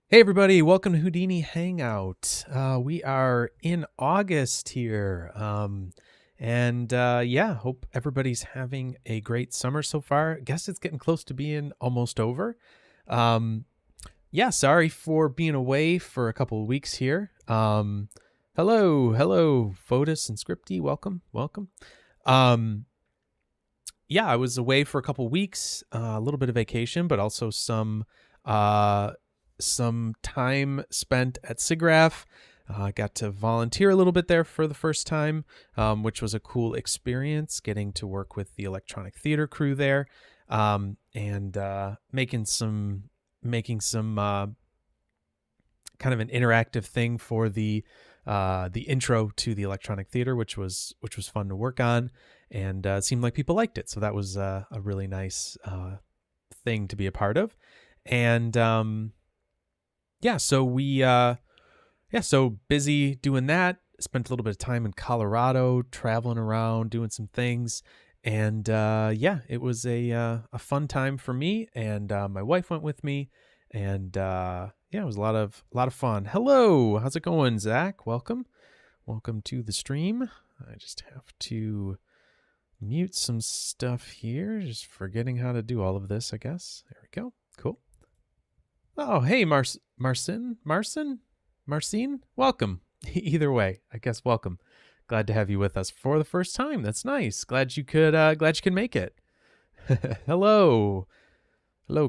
Hey everybody, welcome to Houdini Hangout. We are in August here. And hope everybody's having a great summer so far. Guess it's getting close to being almost over. Um, Sorry for being away for a couple of weeks here. Hello, Fotis and Scripty, welcome. Um, I was away for a couple of weeks, a little bit of vacation, but also some time spent at SIGGRAPH. I got to volunteer a little bit there for the first time, which was a cool experience, getting to work with the electronic theater crew there, and making some kind of an interactive thing for the intro to the electronic theater, which was fun to work on, and it seemed like people liked it. So that was a really nice thing to be a part of, and so busy doing that. Spent a little bit of time in Colorado, traveling around, doing some things, and it was a fun time for me. And my wife went with me, and it was a lot of fun. Hello, how's it going, Zach? Welcome to the stream. I just have to mute some stuff here. Just forgetting how to do all of this, I guess. There we go. Cool. Oh, hey, Marcin, welcome. Either way, I guess welcome. Glad to have you with us for the first time. That's nice. Glad you could make it. Hello,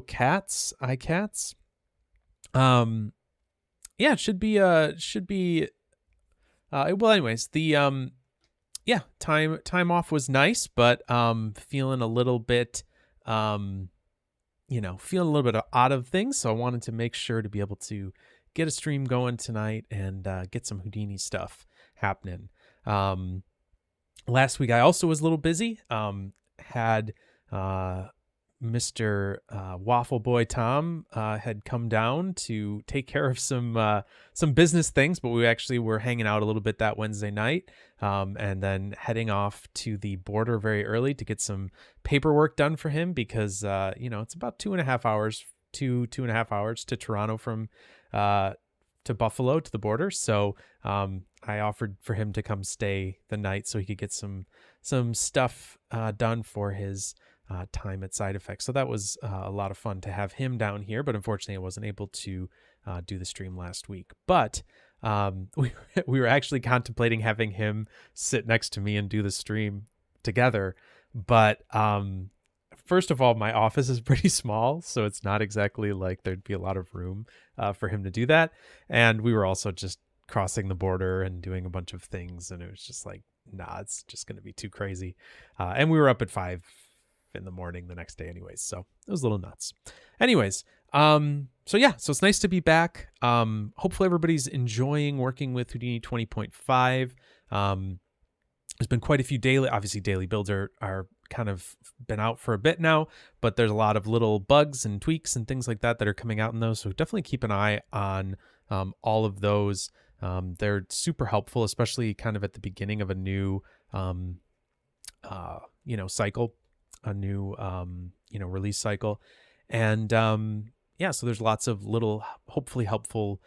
cats, iCats. It should be well, anyways, the time off was nice, but feeling a little bit feeling a little bit out of things. So I wanted to make sure to be able to get a stream going tonight and get some Houdini stuff happening. Last week I also was a little busy. Had Mr. Waffle Boy Tom had come down to take care of some business things, but we actually were hanging out a little bit that Wednesday night, and then heading off to the border very early to get some paperwork done for him because it's about 2.5 hours to Toronto from to Buffalo to the border. So I offered for him to come stay the night so he could get some stuff done for his time at Side Effects. So that was a lot of fun to have him down here, but unfortunately I wasn't able to do the stream last week. But we were actually contemplating having him sit next to me and do the stream together. But first of all, my office is pretty small, so it's not exactly like there'd be a lot of room for him to do that. And we were also just crossing the border and doing a bunch of things, and it was just like, nah, it's just going to be too crazy. And we were up at 5 in the morning the next day anyways, so it was a little nuts. Anyways, so it's nice to be back. Hopefully everybody's enjoying working with Houdini 20.5. There's been quite a few daily builds are kind of been out for a bit now, but there's a lot of little bugs and tweaks and things like that are coming out in those, so definitely keep an eye on all of those. They're super helpful, especially kind of at the beginning of a new cycle, a new release cycle. And so there's lots of little hopefully helpful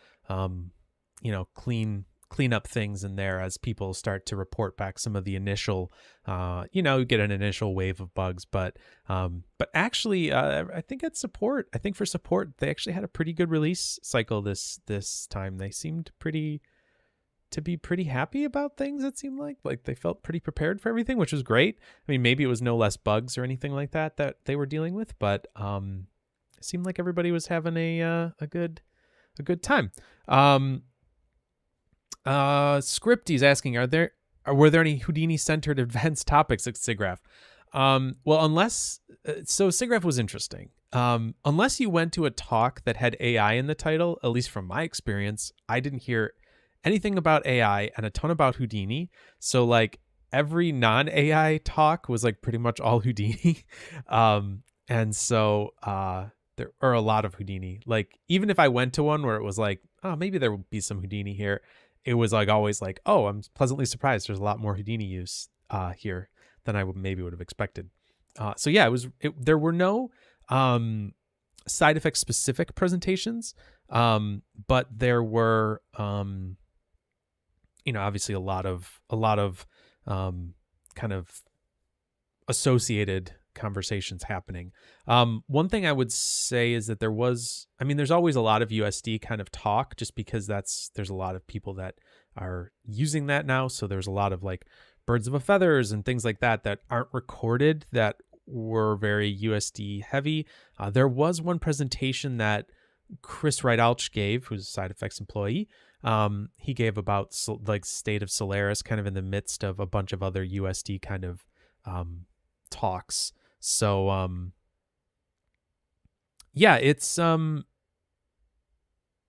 clean up things in there as people start to report back some of the initial get an initial wave of bugs, but actually I think for support they actually had a pretty good release cycle this time. They seemed to be pretty happy about things. It seemed like they felt pretty prepared for everything, which was great. I mean, maybe it was no less bugs or anything like that they were dealing with, but it seemed like everybody was having a good time. Scripty's asking, were there any Houdini centered advanced topics at SIGGRAPH? Well, SIGGRAPH was interesting. Unless you went to a talk that had AI in the title, at least from my experience, I didn't hear anything about AI and a ton about Houdini. So like every non-AI talk was like pretty much all Houdini. And so there are a lot of Houdini. Like even if I went to one where it was like, oh, maybe there will be some Houdini here, it was like always like, oh, I'm pleasantly surprised there's a lot more Houdini use here than I maybe would have expected. There were no side effect specific presentations, but there were obviously a lot of kind of associated conversations happening. One thing I would say is that there's always a lot of USD kind of talk, just because there's a lot of people that are using that now. So there's a lot of like birds of a feathers and things like that aren't recorded, that were very USD heavy. There was one presentation that Chris Rydalch gave, who's a side effects employee. He gave about like state of Solaris, kind of in the midst of a bunch of other USD kind of talks. So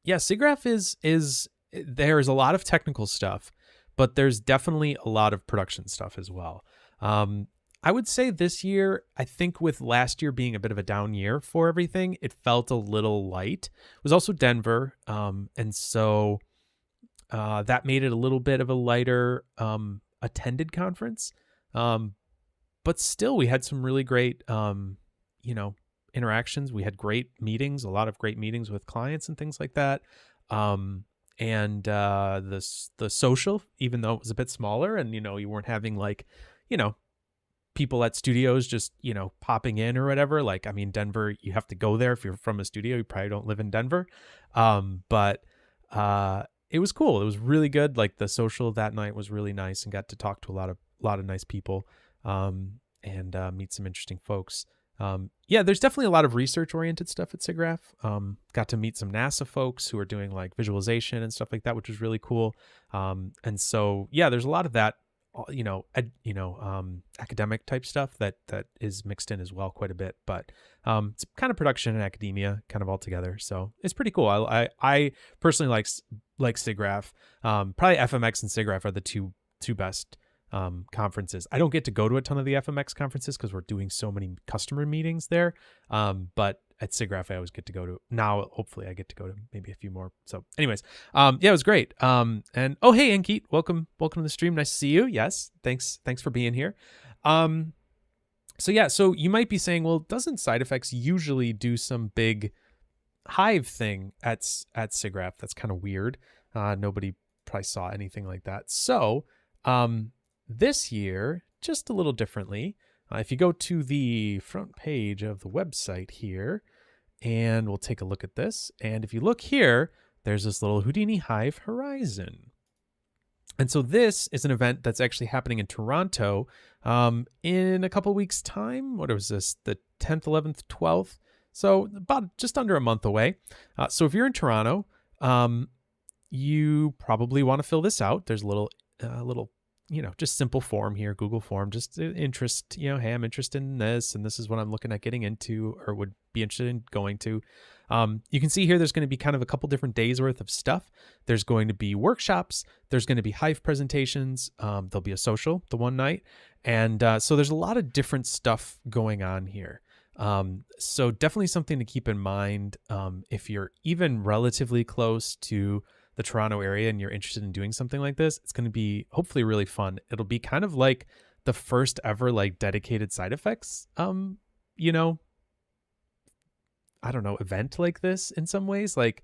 SIGGRAPH is there's a lot of technical stuff, but there's definitely a lot of production stuff as well. I would say this year, I think with last year being a bit of a down year for everything, it felt a little light. It was also Denver, and so that made it a little bit of a lighter attended conference. But still, we had some really great, interactions. We had great meetings, a lot of great meetings with clients and things like that. And the social, even though it was a bit smaller, and you weren't having like, people at studios just, popping in or whatever. Like, I mean, Denver, you have to go there if you're from a studio. You probably don't live in Denver. But it was cool. It was really good. Like, the social that night was really nice, and got to talk to a lot of nice people, and meet some interesting folks. There's definitely a lot of research oriented stuff at SIGGRAPH. Got to meet some NASA folks who are doing like visualization and stuff like that, which was really cool. And so, there's a lot of that, academic type stuff that is mixed in as well quite a bit, but it's kind of production and academia kind of all together. So it's pretty cool. I personally like SIGGRAPH. Probably FMX and SIGGRAPH are the two best conferences. I don't get to go to a ton of the FMX conferences because we're doing so many customer meetings there. But at SIGGRAPH, I always get to go to. Now, hopefully, I get to go to maybe a few more. So, anyways, it was great. And hey, Ankit, welcome to the stream. Nice to see you. Yes, thanks for being here. So you might be saying, well, doesn't side effects usually do some big Hive thing at SIGGRAPH? That's kind of weird. Nobody probably saw anything like that. So, this year, just a little differently. If you go to the front page of the website here, and we'll take a look at this. And if you look here, there's this little Houdini Hive Horizon. And so this is an event that's actually happening in Toronto in a couple weeks' time. What was this? The 10th, 11th, 12th? So about just under a month away. So if you're in Toronto, you probably want to fill this out. There's a little just simple form here, Google form, just interest, hey, I'm interested in this, and this is what I'm looking at getting into or would be interested in going to. You can see here there's going to be kind of a couple different days worth of stuff. There's going to be workshops. There's going to be Hive presentations. There'll be a social the one night. And so there's a lot of different stuff going on here. So definitely something to keep in mind if you're even relatively close to the Toronto area and you're interested in doing something like this. It's going to be hopefully really fun. It'll be kind of like the first ever like dedicated side effects, I don't know, event like this in some ways. Like,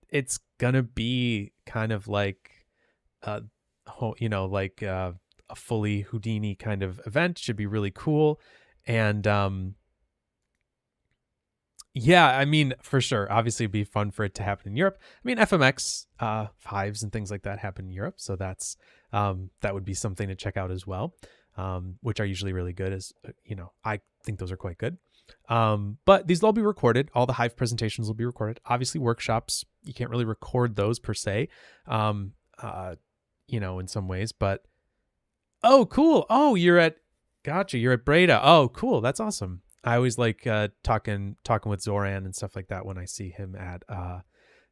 it's going to be kind of like, a fully Houdini kind of event. Should be really cool. And, I mean, for sure. Obviously, it'd be fun for it to happen in Europe. I mean, FMX, Hives and things like that happen in Europe. So that's, that would be something to check out as well, which are usually really good I think those are quite good. But these will all be recorded. All the Hive presentations will be recorded. Obviously, workshops, you can't really record those per se, in some ways, but, oh, cool. Oh, gotcha. You're at Breda. Oh, cool. That's awesome. I always like talking with Zoran and stuff like that when I see him at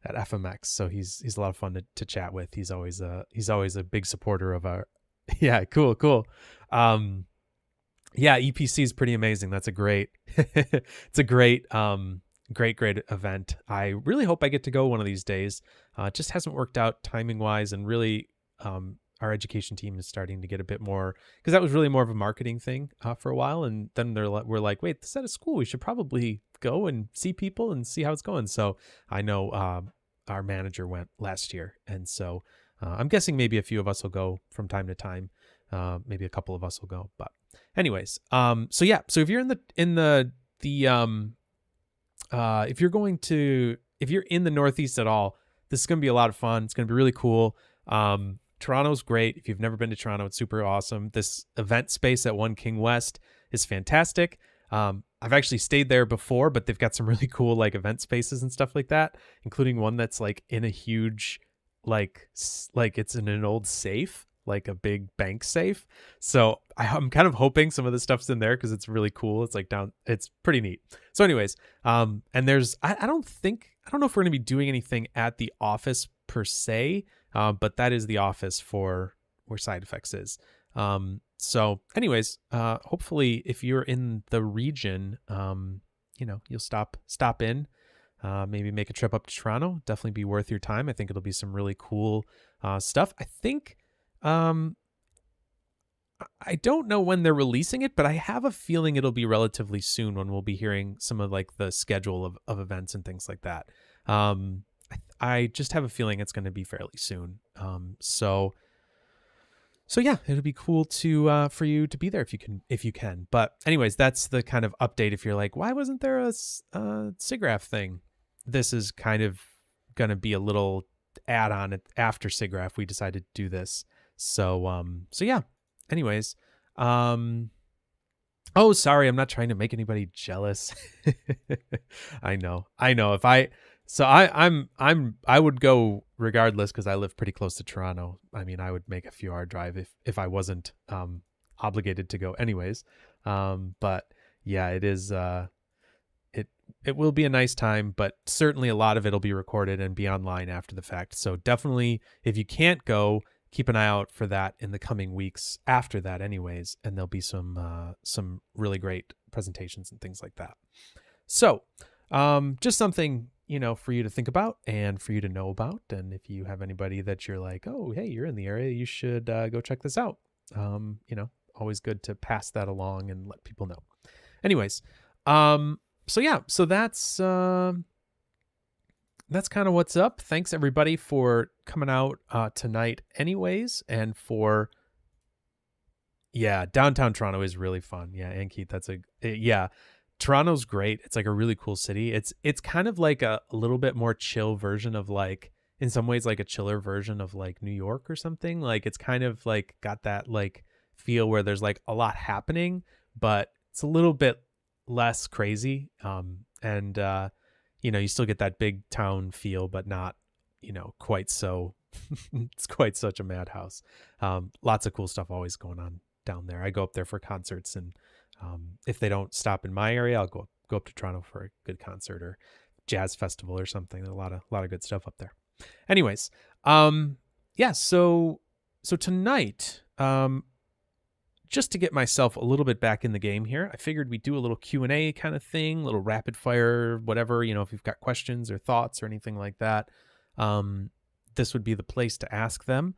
FMX. So he's a lot of fun to chat with. He's always a big supporter of our. Yeah, cool. EPC is pretty amazing. That's a great. It's a great event. I really hope I get to go one of these days. It just hasn't worked out timing wise, and really, our education team is starting to get a bit more, because that was really more of a marketing thing for a while, and then we're like, wait, this is at a school, we should probably go and see people and see how it's going. So I know our manager went last year, and so I'm guessing maybe a few of us will go from time to time. Maybe a couple of us will go, but anyways, so yeah, so if you're if you're in the Northeast at all, this is going to be a lot of fun. It's going to be really cool. Toronto's great. If you've never been to Toronto, it's super awesome. This event space at One King West is fantastic. I've actually stayed there before, but they've got some really cool like event spaces and stuff like that, including one that's like in a huge, like it's in an old safe, like a big bank safe. So I'm kind of hoping some of the stuff's in there because it's really cool. It's like it's pretty neat. So anyways, and there's, I don't know if we're going to be doing anything at the office per se, but that is the office for where Side Effects is. So anyways, hopefully if you're in the region, you'll stop in, maybe make a trip up to Toronto. Definitely be worth your time. I think it'll be some really cool stuff. I think, I don't know when they're releasing it, but I have a feeling it'll be relatively soon when we'll be hearing some of like the schedule of events and things like that. I just have a feeling it's going to be fairly soon. So yeah, it'll be cool to for you to be there if you can. But anyways, that's the kind of update. If you're like, why wasn't there a SIGGRAPH thing? This is kind of going to be a little add-on after SIGGRAPH. We decided to do this. So yeah. Anyways, oh, sorry, I'm not trying to make anybody jealous. I know. I would go regardless because I live pretty close to Toronto. I mean, I would make a few hour drive if I wasn't obligated to go anyways. But yeah, it is it will be a nice time, but certainly a lot of it'll be recorded and be online after the fact. So definitely, if you can't go, keep an eye out for that in the coming weeks after that anyways, and there'll be some really great presentations and things like that. So just something, for you to think about and for you to know about. And if you have anybody that you're like, oh, hey, you're in the area, you should go check this out. Always good to pass that along and let people know. Anyways, so yeah, so that's kind of what's up. Thanks everybody for coming out tonight anyways, and for downtown Toronto is really fun. Yeah, and Keith, Toronto's great. It's like a really cool city. It's kind of like a little bit more chill version of, like, in some ways like a chiller version of like New York or something. Like it's kind of like got that like feel where there's like a lot happening, but it's a little bit less crazy. You still get that big town feel, but not, quite so, it's quite such a madhouse. Lots of cool stuff always going on down there. I go up there for concerts, and if they don't stop in my area, I'll go up to Toronto for a good concert or jazz festival or something. There's a lot of good stuff up there. Anyways, so tonight, just to get myself a little bit back in the game here, I figured we'd do a little Q&A kind of thing, little rapid fire, whatever, if you've got questions or thoughts or anything like that, this would be the place to ask them.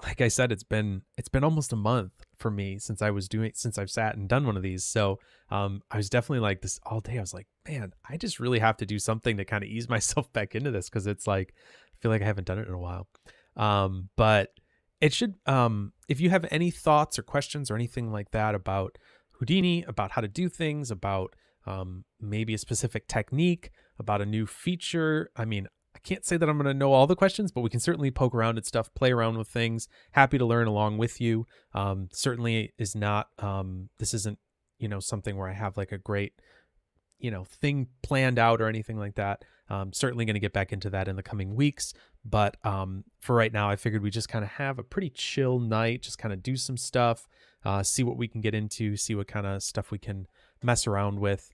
Like I said, it's been almost a month for me since I've sat and done one of these. So, I was definitely like this all day. I was like, man, I just really have to do something to kind of ease myself back into this. 'Cause it's like, I feel like I haven't done it in a while. But it should, if you have any thoughts or questions or anything like that about Houdini, about how to do things, about maybe a specific technique, about a new feature. I mean, I can't say that I'm going to know all the questions, but we can certainly poke around at stuff, play around with things. Happy to learn along with you. Certainly is not, this isn't, something where I have like a great, thing planned out or anything like that. Certainly going to get back into that in the coming weeks. But for right now, I figured we just kind of have a pretty chill night, just kind of do some stuff, see what we can get into, see what kind of stuff we can mess around with.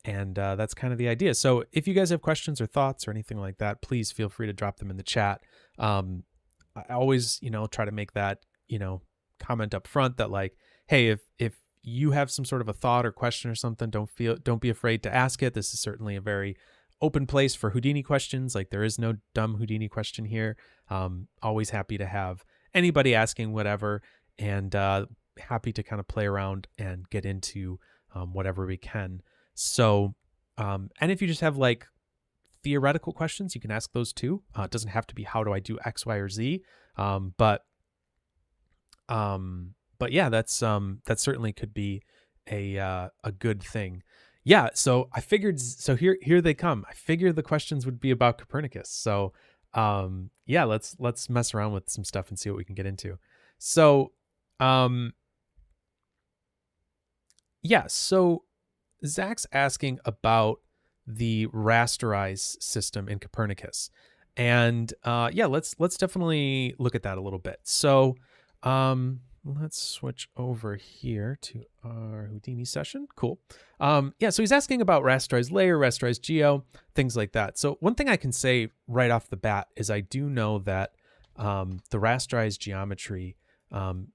And that's kind of the idea. So if you guys have questions or thoughts or anything like that, please feel free to drop them in the chat. I always, try to make that, comment up front that like, hey, if you have some sort of a thought or question or something, don't be afraid to ask it. This is certainly a very open place for Houdini questions. Like there is no dumb Houdini question here. Always happy to have anybody asking whatever, and happy to kind of play around and get into whatever we can. So, and if you just have like theoretical questions, you can ask those too. It doesn't have to be how do I do X, Y, or Z. But yeah, that certainly could be a good thing. Yeah, so I figured, so here they come. I figured the questions would be about Copernicus. So yeah, let's mess around with some stuff and see what we can get into. So yeah, so Zach's asking about the rasterize system in Copernicus. And yeah, let's definitely look at that a little bit. So let's switch over here to our Houdini session. Cool. Yeah, so he's asking about rasterized layer, rasterized geo, things like that. So one thing I can say right off the bat is I do know that the rasterized geometry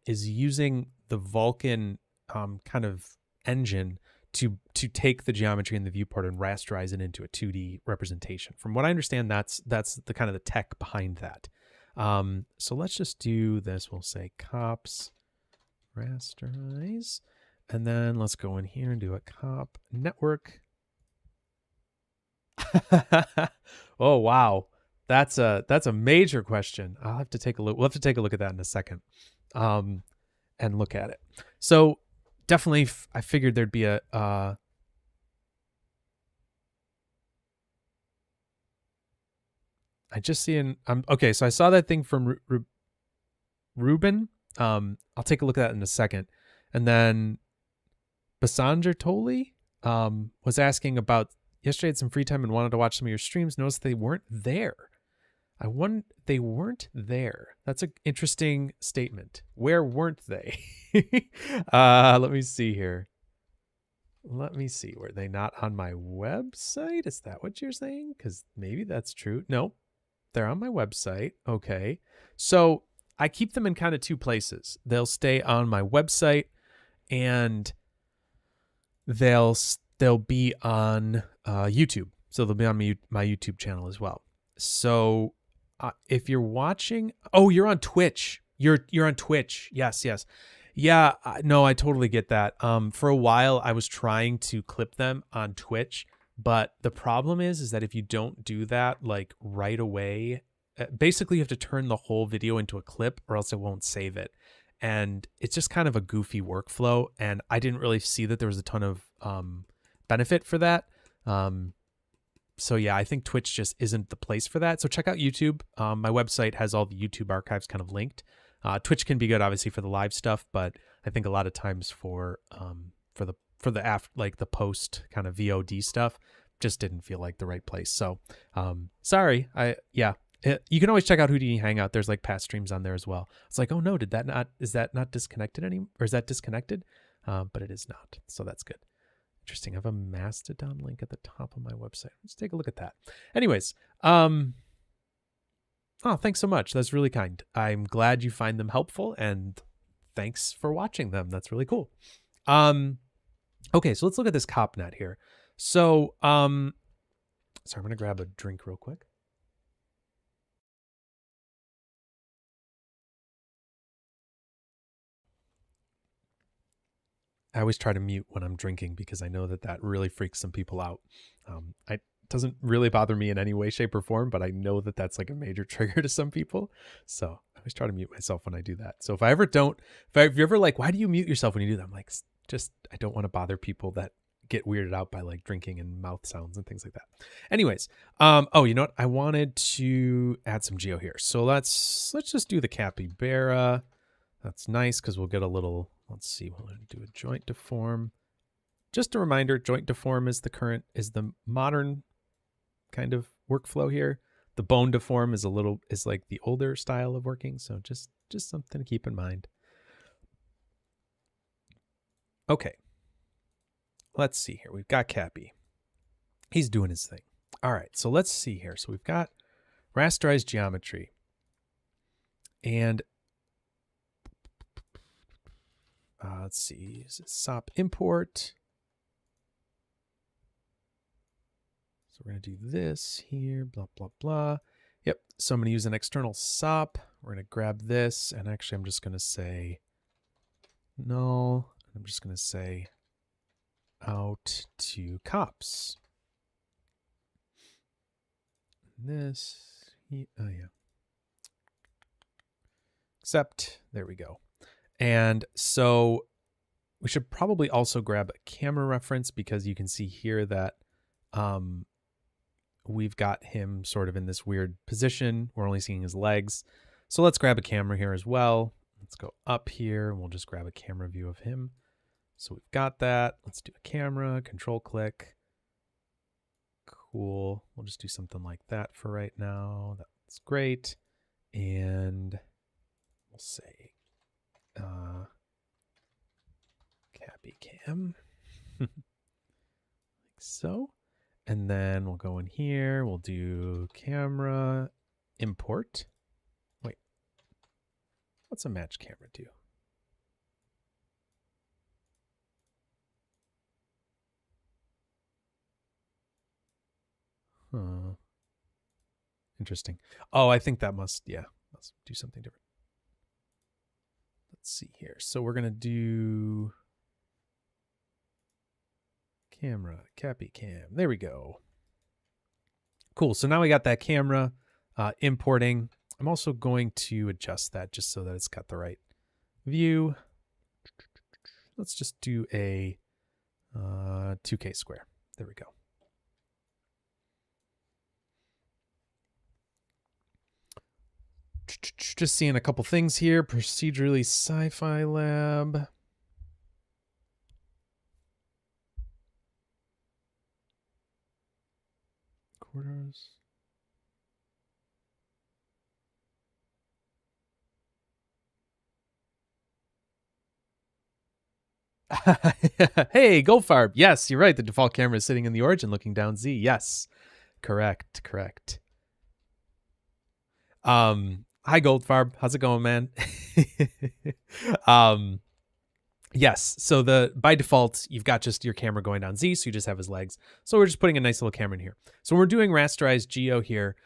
is using the Vulkan kind of engine to take the geometry in the viewport and rasterize it into a 2D representation. From what I understand, that's the kind of the tech behind that. So let's just do this. We'll say cops rasterize, and then let's go in here and do a cop network. Oh wow, that's a major question. I'll have to take a look. We'll have to take a look at that in a second, and look at it. So definitely, I figured there'd be a. I just see okay, so I saw that thing from Ruben. I'll take a look at that in a second. And then Basanger Toli was asking about yesterday had some free time and wanted to watch some of your streams. Noticed they weren't there. They weren't there. That's an interesting statement. Where weren't they? Let me see here. Let me see. Were they not on my website? Is that what you're saying? Because maybe that's true. No, they're on my website. Okay. So I keep them in kind of two places. They'll stay on my website, and they'll be on YouTube. So they'll be on my YouTube channel as well. So if you're watching, oh, you're on Twitch. You're on Twitch. Yes. Yeah, no, I totally get that. For a while, I was trying to clip them on Twitch, but the problem is that if you don't do that like right away, basically you have to turn the whole video into a clip or else it won't save it. And it's just kind of a goofy workflow, and I didn't really see that there was a ton of benefit for that. So yeah, I think Twitch just isn't the place for that. So check out YouTube. My website has all the YouTube archives kind of linked. Twitch can be good, obviously, for the live stuff, but I think a lot of times for the post kind of VOD stuff, just didn't feel like the right place. So sorry. You can always check out Houdini Hangout. There's like past streams on there as well. It's like, oh no, is that not disconnected anymore? Or is that disconnected? But it is not. So that's good. Interesting. I have a Mastodon link at the top of my website. Let's take a look at that. Anyways, oh, thanks so much. That's really kind. I'm glad you find them helpful, and thanks for watching them. That's really cool. Okay, so let's look at this CopNet here. So, sorry, I'm going to grab a drink real quick. I always try to mute when I'm drinking because I know that really freaks some people out. It doesn't really bother me in any way, shape, or form, but I know that that's like a major trigger to some people. So I always try to mute myself when I do that. So if you're ever like, why do you mute yourself when you do that? I'm like, I don't want to bother people that get weirded out by like drinking and mouth sounds and things like that. Anyways, oh, you know what? I wanted to add some geo here. So let's just do the capybara. That's nice because we'll get a little, let's see, we'll do a joint deform. Just a reminder, joint deform is the modern kind of workflow here. The bone deform is like the older style of working. So just something to keep in mind. Okay. Let's see here. We've got Cappy. He's doing his thing. All right. So let's see here. So we've got rasterized geometry. And let's see. Is it SOP import? So we're going to do this here, blah, blah, blah. Yep. So I'm going to use an external SOP. We're going to grab this. And actually, I'm just going to say null. I'm just going to say out to cops. This, oh yeah. Accept, there we go. And so we should probably also grab a camera reference because you can see here that we've got him sort of in this weird position. We're only seeing his legs. So let's grab a camera here as well. Let's go up here and we'll just grab a camera view of him. So we've got that. Let's do a camera, control click. Cool. We'll just do something like that for right now. That's great. And we'll say Cappy Cam. Like so. And then we'll go in here. We'll do camera import. Wait. What's a match camera do? Huh. Interesting. Oh, I think that must do something different. Let's see here. So we're going to do camera, Cappy Cam. There we go. Cool. So now we got that camera importing. I'm also going to adjust that just so that it's got the right view. Let's just do a 2K square. There we go. Just seeing a couple things here. Procedurally Sci-Fi Lab. Quarters. Hey, Goldfarb. Yes, you're right. The default camera is sitting in the origin looking down Z. Yes. Correct. Hi Goldfarb. How's it going, man? Yes. So by default, you've got just your camera going down Z, so you just have his legs. So we're just putting a nice little camera in here. So when we're doing rasterized geo here,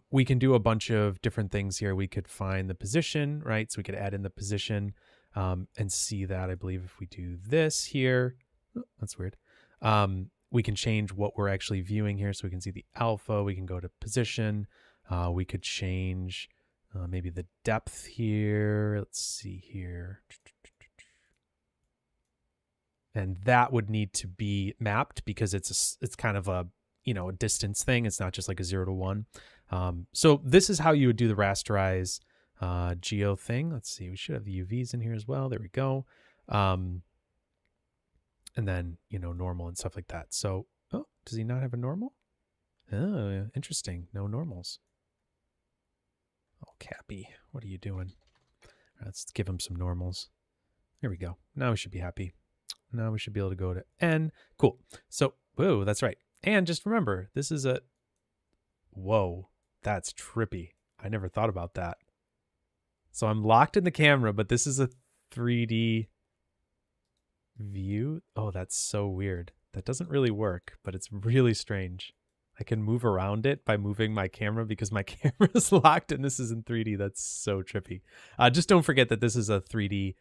we can do a bunch of different things here. We could find the position, right? So we could add in the position and see that. I believe if we do this here, oh, that's weird. We can change what we're actually viewing here. So we can see the alpha. We can go to position. We could change maybe the depth here. Let's see here. And that would need to be mapped because it's kind of a a distance thing. It's not just like a 0 to 1. So this is how you would do the rasterize geo thing. Let's see. We should have the UVs in here as well. There we go. And then normal and stuff like that. So does he not have a normal? Oh, interesting. No normals. Oh, Cappy, what are you doing? Let's give him some normals. There we go. Now we should be happy. Now we should be able to go to N. Cool. So, whoa, that's right. And just remember, this is a... Whoa, that's trippy. I never thought about that. So I'm locked in the camera, but this is a 3D view. Oh, that's so weird. That doesn't really work, but it's really strange. I can move around it by moving my camera because my camera is locked and this is in 3D. That's so trippy. Just don't forget that this is a 3D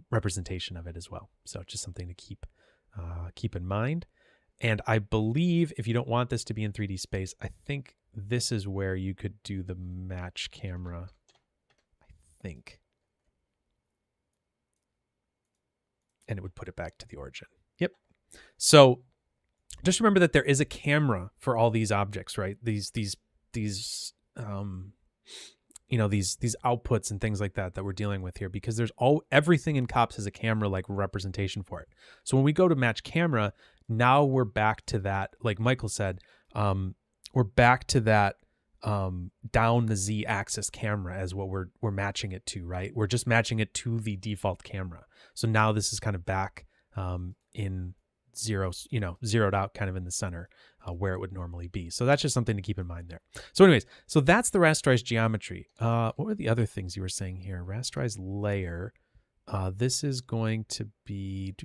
representation of it as well. So just something to keep in mind. And I believe if you don't want this to be in 3D space, I think this is where you could do the match camera. I think. And it would put it back to the origin. Yep. So just remember that there is a camera for all these objects, right? These outputs and things like that we're dealing with here, because there's everything in COPS has a camera like representation for it. So when we go to match camera, now we're back to that, like Michael said, we're back to that down the Z axis camera as what we're matching it to, right? We're just matching it to the default camera. So now this is kind of back in zeroed out kind of in the center where it would normally be. So that's just something to keep in mind there. So anyways, so that's the rasterized geometry. What were the other things you were saying here? Rasterized layer. This is going to be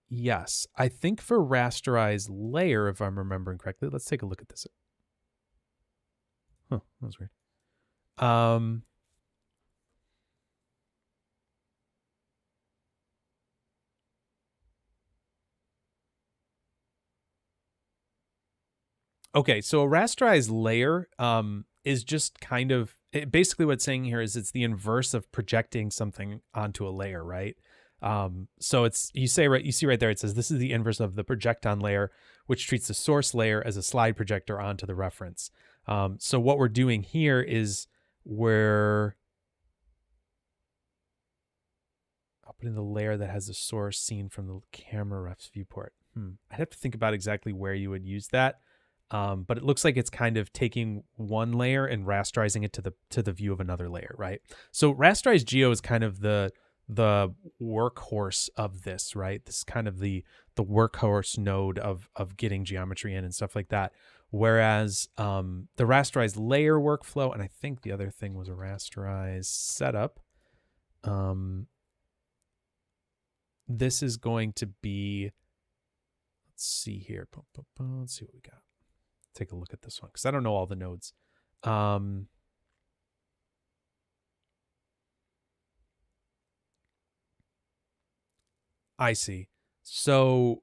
Yes. I think for rasterized layer, if I'm remembering correctly, let's take a look at this. Huh, that was weird. Okay, so a rasterized layer is just kind of basically what's saying here is it's the inverse of projecting something onto a layer, right? So it's you see right there it says this is the inverse of the projecton layer, which treats the source layer as a slide projector onto the reference. So what we're doing here is we're putting the layer that has the source seen from the camera ref's viewport. I'd have to think about exactly where you would use that. But it looks like it's kind of taking one layer and rasterizing it to the view of another layer, right? So rasterized geo is kind of the workhorse of this, right? This is kind of the workhorse node of getting geometry in and stuff like that. Whereas the rasterized layer workflow, and I think the other thing was a rasterized setup. This is going to be, let's see here. Let's see what we got. Take a look at this one because I don't know all the nodes. I see. So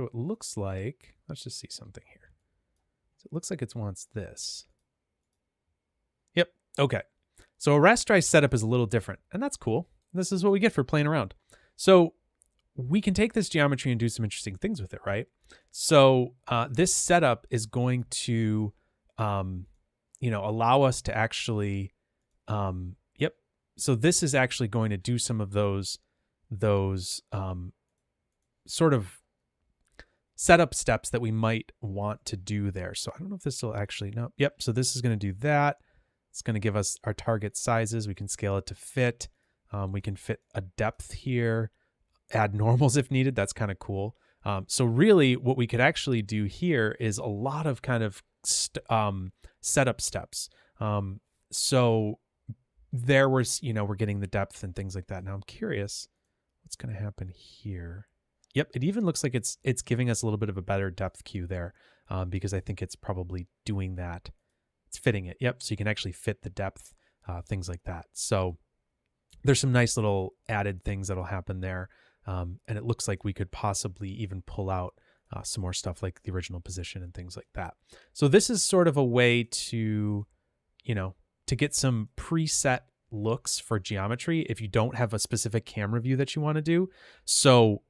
it looks like, let's just see something here. So it looks like it wants this. Yep. Okay. So a rasterized setup is a little different, and that's cool. This is what we get for playing around. So we can take this geometry and do some interesting things with it, right? So this setup is going to, allow us to actually, yep. So this is actually going to do some of those sort of setup steps that we might want to do there. So I don't know if this will actually, no, yep. So this is going to do that. It's going to give us our target sizes. We can scale it to fit. We can fit a depth here, add normals if needed. That's kind of cool. So really what we could actually do here is a lot of kind of setup steps. So there was, we're getting the depth and things like that. Now I'm curious what's going to happen here. Yep, it even looks like it's giving us a little bit of a better depth cue there because I think it's probably doing that. It's fitting it. Yep, so you can actually fit the depth, things like that. So there's some nice little added things that'll happen there. And it looks like we could possibly even pull out some more stuff like the original position and things like that. So this is sort of a way to, to get some preset looks for geometry if you don't have a specific camera view that you want to do. So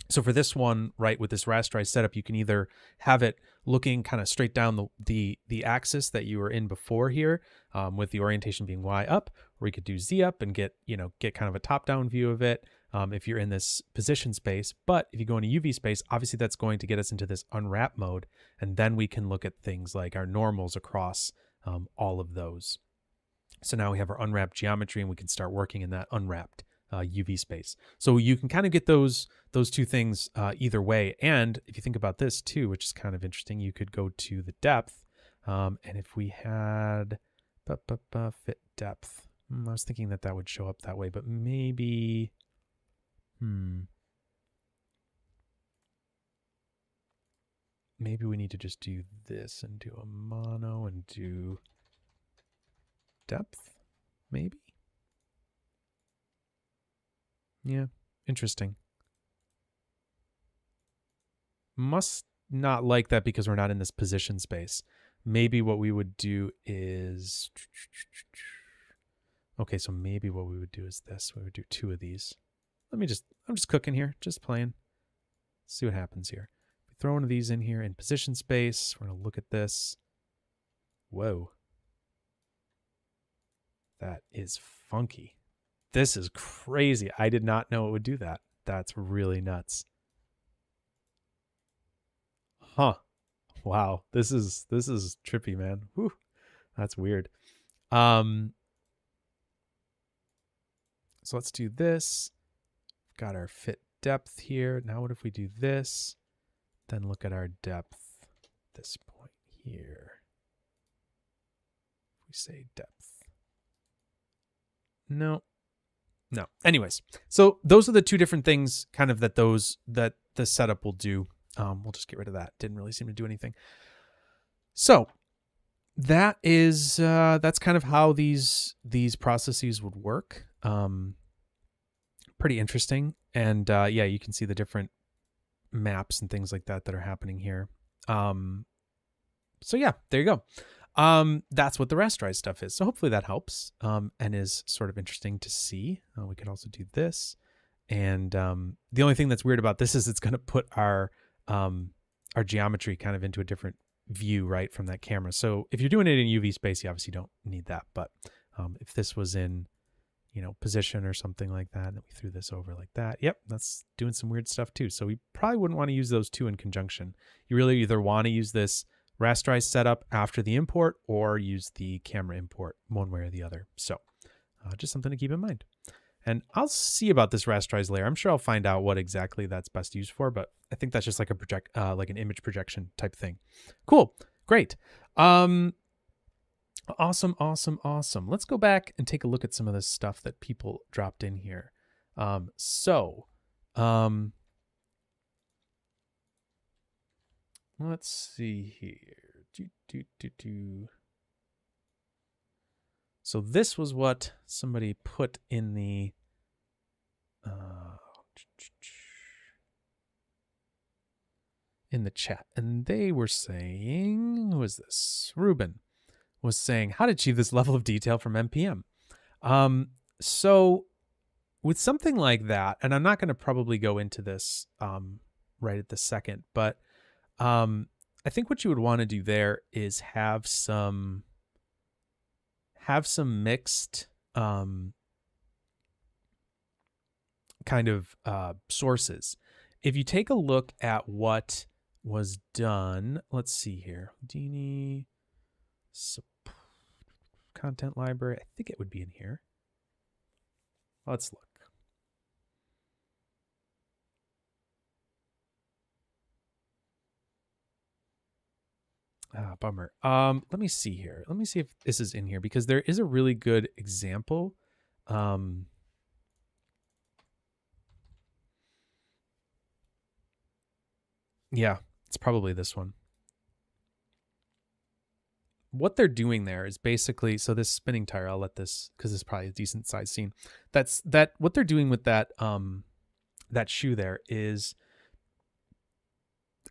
so for this one, right, with this rasterized setup, you can either have it looking kind of straight down the axis that you were in before here, with the orientation being Y up, or you could do Z up and get kind of a top-down view of it if you're in this position space. But if you go into UV space, obviously that's going to get us into this unwrap mode, and then we can look at things like our normals across all of those. So now we have our unwrapped geometry and we can start working in that unwrapped UV space. So you can kind of get those two things either way. And if you think about this too, which is kind of interesting, you could go to the depth. And if we had fit depth, I was thinking that would show up that way, but maybe, maybe we need to just do this and do a mono and do depth, maybe. Yeah, interesting. Must not like that because we're not in this position space. Maybe what we would do is, okay, so maybe what we would do is this. We would do two of these. I'm just cooking here, just playing. See what happens here. We throw one of these in here in position space. We're going to look at this. Whoa. That is funky. This is crazy. I did not know it would do that. That's really nuts. Huh. Wow. This is trippy, man. Whew. That's weird. So let's do this. Got our fit depth here. Now what if we do this? Then look at our depth at this point. here? If we say depth. No. No. Anyways, so those are the two different things kind of that the setup will do. We'll just get rid of that. Didn't really seem to do anything. So that is that's kind of how these processes would work. Pretty interesting. And yeah, you can see the different maps and things like that are happening here. So yeah, there you go. That's what the rasterized stuff is. So hopefully that helps and is sort of interesting to see. We could also do this. And the only thing that's weird about this is it's going to put our geometry kind of into a different view, right, from that camera. So if you're doing it in UV space, you obviously don't need that. But if this was in, position or something like that, and we threw this over like that, yep, that's doing some weird stuff too. So we probably wouldn't want to use those two in conjunction. You really either want to use this rasterized setup after the import or use the camera import, one way or the other. So just something to keep in mind. And I'll see about this rasterized layer. I'm sure I'll find out what exactly that's best used for, but I think that's just like like an image projection type thing. Cool. Great. Awesome. Let's go back and take a look at some of this stuff that people dropped in here. Let's see here. So this was what somebody put in the chat, and they were saying, who is this? Ruben was saying how to achieve this level of detail from NPM. So with something like that, and I'm not going to probably go into this right at the second, but I think what you would want to do there is have some mixed kind of sources. If you take a look at what was done, let's see here, Houdini content library, I think it would be in here. Let's look. Bummer. Let me see here. Let me see if this is in here, because there is a really good example. Yeah, it's probably this one. What they're doing there is basically, so this spinning tire, I'll let this, because it's probably a decent sized scene. What they're doing with that shoe there is,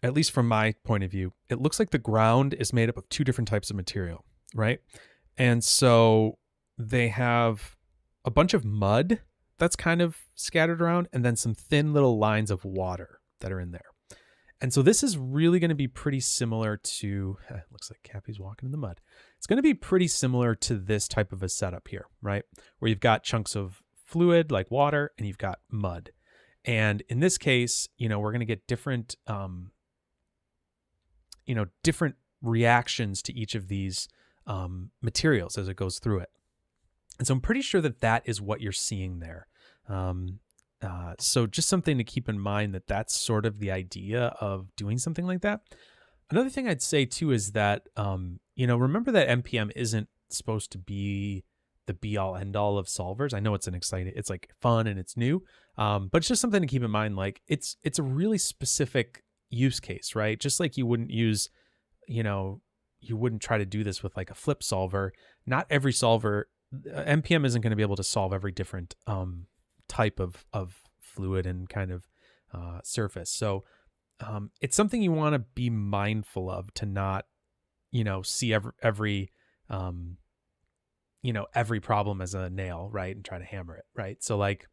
at least from my point of view, it looks like the ground is made up of two different types of material, right? And so they have a bunch of mud that's kind of scattered around, and then some thin little lines of water that are in there. And so this is really going to be pretty similar to, looks like Cappy's walking in the mud. It's going to be pretty similar to this type of a setup here, right? Where you've got chunks of fluid like water and you've got mud. And in this case, we're going to get different, different reactions to each of these materials as it goes through it. And so I'm pretty sure that is what you're seeing there. So just something to keep in mind, that's sort of the idea of doing something like that. Another thing I'd say too is that, remember that NPM isn't supposed to be the be all end all of solvers. I know it's it's like fun and it's new, but it's just something to keep in mind. Like it's a really specific use case, right? Just like you wouldn't use, you wouldn't try to do this with like a flip solver. Not every solver, NPM isn't going to be able to solve every different, type of fluid and kind of surface. So it's something you want to be mindful of, to not see every problem as a nail, right, and try to hammer it, right? So like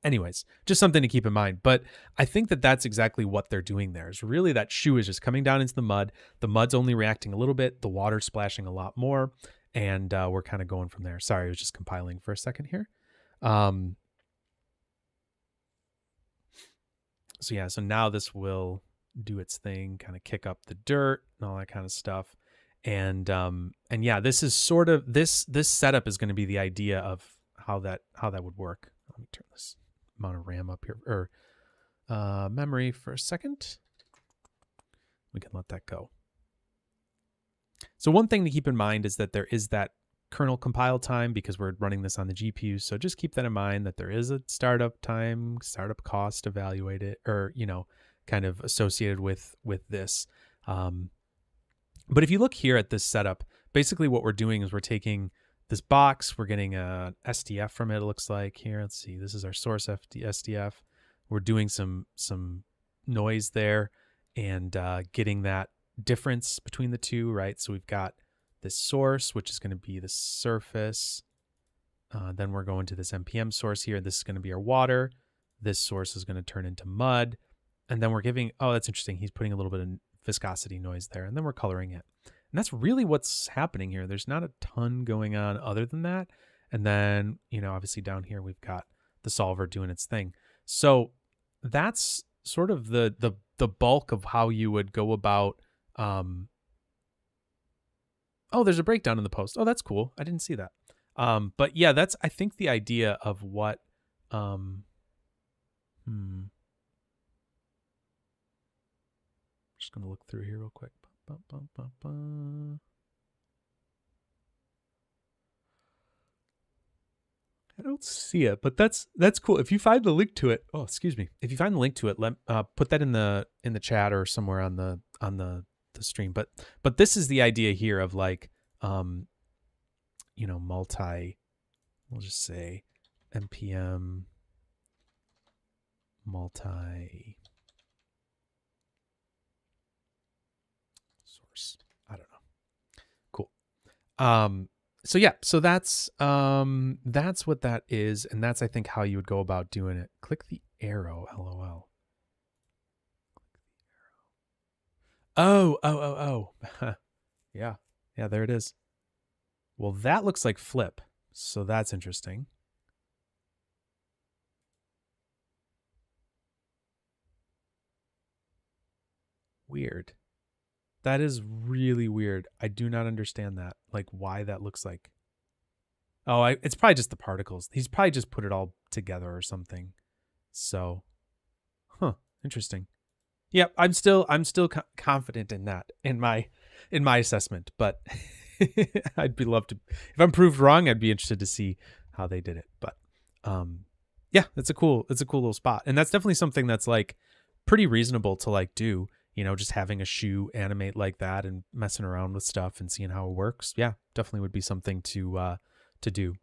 anyways, just something to keep in mind. But I think that's exactly what they're doing there. Is really that shoe is just coming down into the mud. The mud's only reacting a little bit, the water's splashing a lot more, and we're kind of going from there. Sorry, I was just compiling for a second here. So yeah, so now this will do its thing, kind of kick up the dirt and all that kind of stuff. And yeah, this is sort of, this setup is going to be the idea of how that would work. Let me turn this amount of RAM up here, or memory for a second. We can let that go. So one thing to keep in mind is that there is that kernel compile time because we're running this on the GPU. So just keep that in mind, that there is a startup time, startup cost evaluated, or, kind of associated with this. But if you look here at this setup, basically what we're doing is we're taking this box, we're getting a SDF from it. It looks like here. Let's see. This is our source SDF. We're doing some noise there and getting that difference between the two, right? So we've got this source, which is going to be the surface. Then we're going to this NPM source here. This is going to be our water. This source is going to turn into mud. And then we're giving, oh, that's interesting. He's putting a little bit of viscosity noise there, and then we're coloring it. And that's really what's happening here. There's not a ton going on other than that. And then, obviously down here, we've got the solver doing its thing. So that's sort of the bulk of how you would go about. Oh, there's a breakdown in the post. Oh, that's cool. I didn't see that. But yeah, that's, I think, the idea of what, just going to look through here real quick. I don't see it, but that's cool. If you find the link to it, if you find the link to it, put that in the chat or somewhere on the stream. But this is the idea here of like, multi. We'll just say npm multi source. I don't know. Cool. So yeah, so that's what that is, and that's, I think, how you would go about doing it. Click the arrow, LOL. Oh. Yeah, there it is. Well, that looks like flip, so that's interesting. Weird. That is really weird. I do not understand that. Like, why that looks like. Oh, it's probably just the particles. He's probably just put it all together or something. So, interesting. Yep, I'm still confident in that in my assessment, but I'd love to, if I'm proved wrong, I'd be interested to see how they did it. But yeah, it's a cool little spot, and that's definitely something that's like pretty reasonable to like do. Just having a shoe animate like that and messing around with stuff and seeing how it works. Yeah, definitely would be something to do.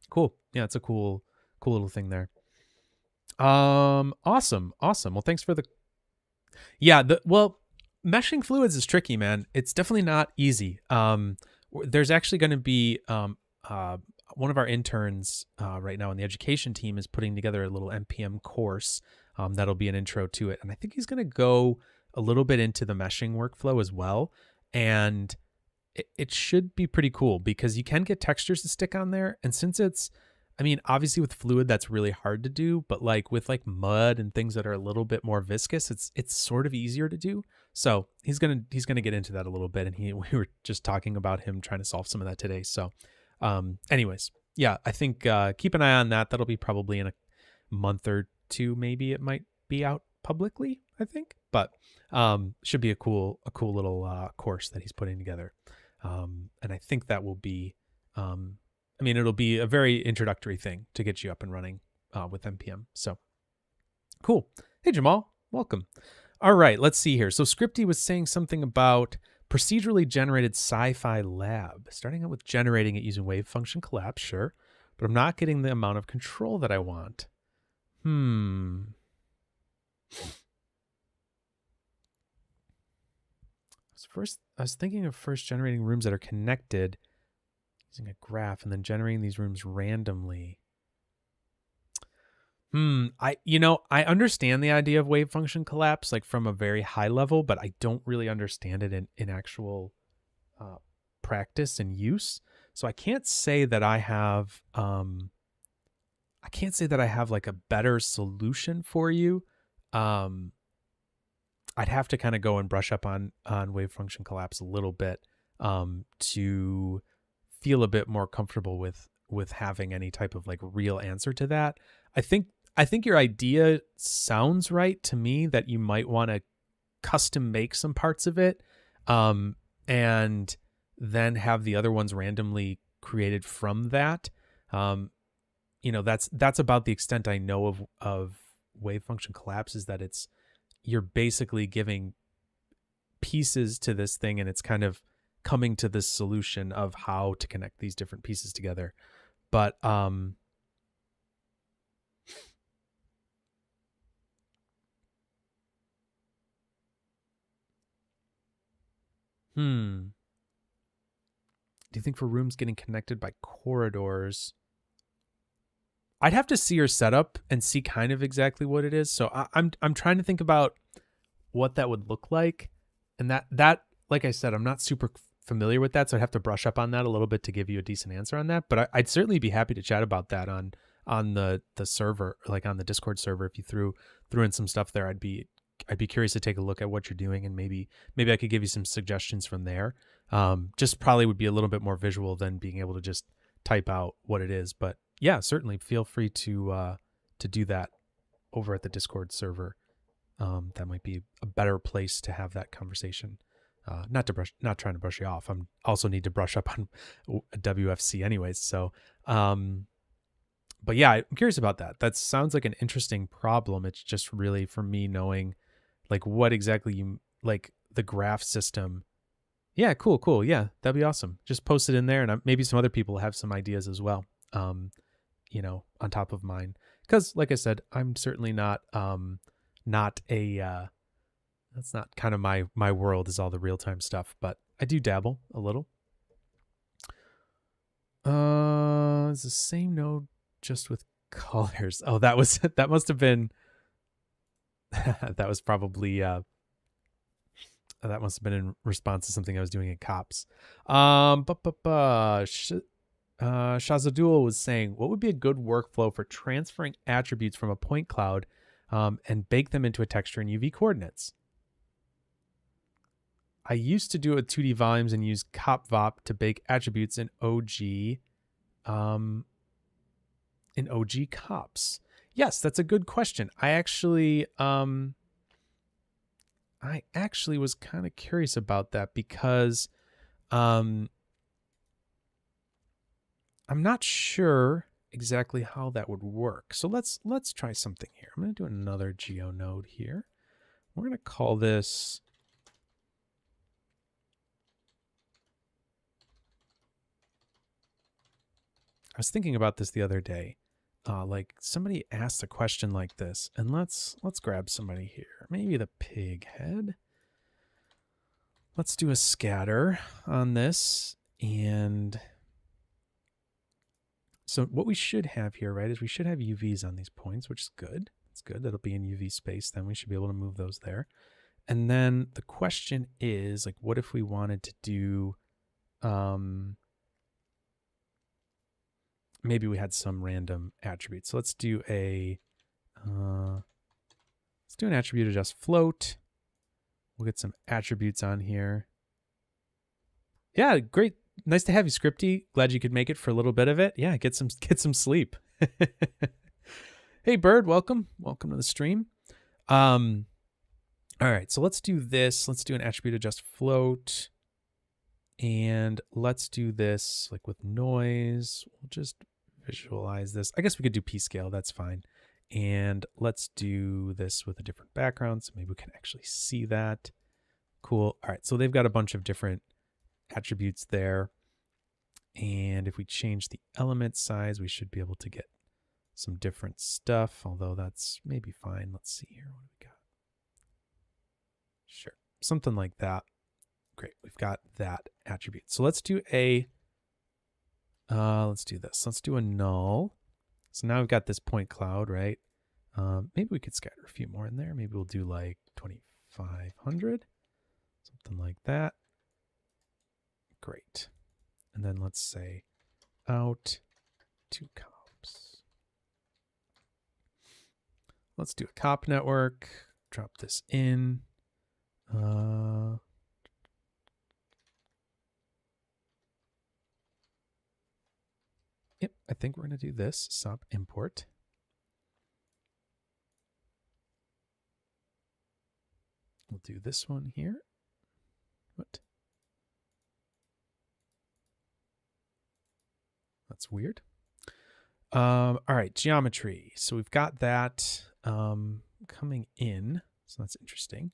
Cool. Yeah, it's a cool little thing there. Awesome. Well, thanks for the. Yeah. Meshing fluids is tricky, man. It's definitely not easy. There's actually going to be one of our interns right now in the education team is putting together a little NPM course. That'll be an intro to it. And I think he's going to go a little bit into the meshing workflow as well. And it should be pretty cool because you can get textures to stick on there. And since obviously with fluid, that's really hard to do, but like with like mud and things that are a little bit more viscous, it's sort of easier to do. So he's going to get into that a little bit. And we were just talking about him trying to solve some of that today. So anyways, yeah, I think keep an eye on that. That'll be probably in a month or two, maybe it might be out publicly, I think, but should be a cool little course that he's putting together. And I think that will be it'll be a very introductory thing to get you up and running with NPM. So cool. Hey, Jamal, welcome. All right, let's see here. So Scripty was saying something about procedurally generated sci-fi lab, starting out with generating it using wave function collapse, sure, but I'm not getting the amount of control that I want. I was thinking of first generating rooms that are connected using a graph and then generating these rooms randomly. I understand the idea of wave function collapse, like from a very high level, but I don't really understand it in actual practice and use. So I can't say that I have like a better solution for you. I'd have to kind of go and brush up on wave function collapse a little bit to feel a bit more comfortable with having any type of like real answer to that. I think your idea sounds right to me, that you might want to custom make some parts of it. and then have the other ones randomly created from that. You know, that's about the extent I know of wave function collapse, is that you're basically giving pieces to this thing, and it's kind of coming to this solution of how to connect these different pieces together. But do you think for rooms getting connected by corridors? I'd have to see your setup and see kind of exactly what it is. So I'm trying to think about what that would look like, and that like I said, I'm not super familiar with that, so I'd have to brush up on that a little bit to give you a decent answer on that. But I'd certainly be happy to chat about that on the server, like on the Discord server. If you threw in some stuff there, I'd be curious to take a look at what you're doing, and maybe I could give you some suggestions from there. Just probably would be a little bit more visual than being able to just type out what it is. But yeah, certainly feel free to do that over at the Discord server. That might be a better place to have that conversation. Not trying to brush you off. I'm also need to brush up on WFC anyways. So, but yeah, I'm curious about that. That sounds like an interesting problem. It's just really for me knowing like what exactly you like the graph system. Yeah, cool. Yeah, that'd be awesome. Just post it in there, and maybe some other people have some ideas as well. You know, on top of mine, because like I said, I'm certainly not a that's not kind of my world, is all the real-time stuff, but I do dabble a little. It's the same node just with colors. Oh, that must have been that was probably that must have been in response to something I was doing in Cops. Shazadul was saying, what would be a good workflow for transferring attributes from a point cloud and bake them into a texture in UV coordinates? I used to do it with 2D volumes and use CopVop to bake attributes in OG Cops. Yes, that's a good question. I actually was kind of curious about that, because I'm not sure exactly how that would work. So let's try something here. I'm going to do another geo node here. We're going to call this I was thinking about this the other day. Like somebody asked a question like this, and let's grab somebody here. Maybe the pig head. Let's do a scatter on this. And so what we should have here, right, is we should have UVs on these points, which is good. It's good. That'll be in UV space. Then we should be able to move those there. And then the question is, like, what if we wanted to do, maybe we had some random attributes. So let's do an attribute adjust float. We'll get some attributes on here. Yeah, great. Nice to have you, Scripty. Glad you could make it for a little bit of it. Yeah, get some sleep. Hey, Bird, welcome. Welcome to the stream. All right, so let's do this. Let's do an attribute adjust float. And let's do this like with noise. We'll just visualize this. I guess we could do p-scale. That's fine. And let's do this with a different background, so maybe we can actually see that. Cool. All right, so they've got a bunch of different attributes there. And if we change the element size, we should be able to get some different stuff, although that's maybe fine. Let's see here. What do we got? Sure. Something like that. Great. We've got that attribute. So let's do let's do this. Let's do a null. So now we've got this point cloud, right? Maybe we could scatter a few more in there. Maybe we'll do like 2,500, something like that. Great. And then let's say out 2 cops. Let's do a cop network. Drop this in. Yep, I think we're going to do this. Sub import. We'll do this one here. What? That's weird. All right, geometry. So we've got that coming in. So that's interesting.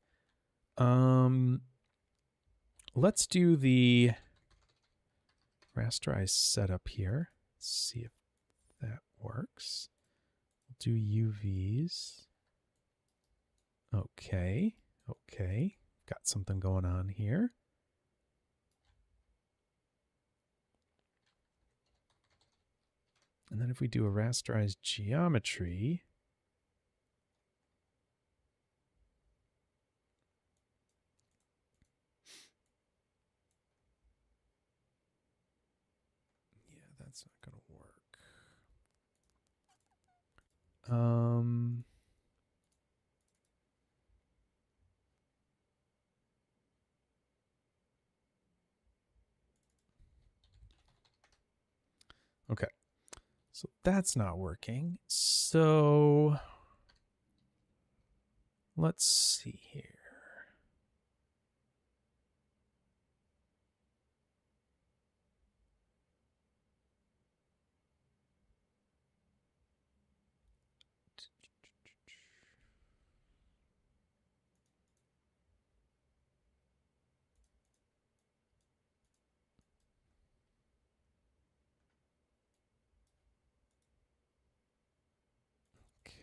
Let's do the rasterized setup here. Let's see if that works. We'll do UVs. Okay. Okay. Got something going on here. And then if we do a rasterized geometry, yeah, that's not going to work. Okay. So that's not working. So let's see here.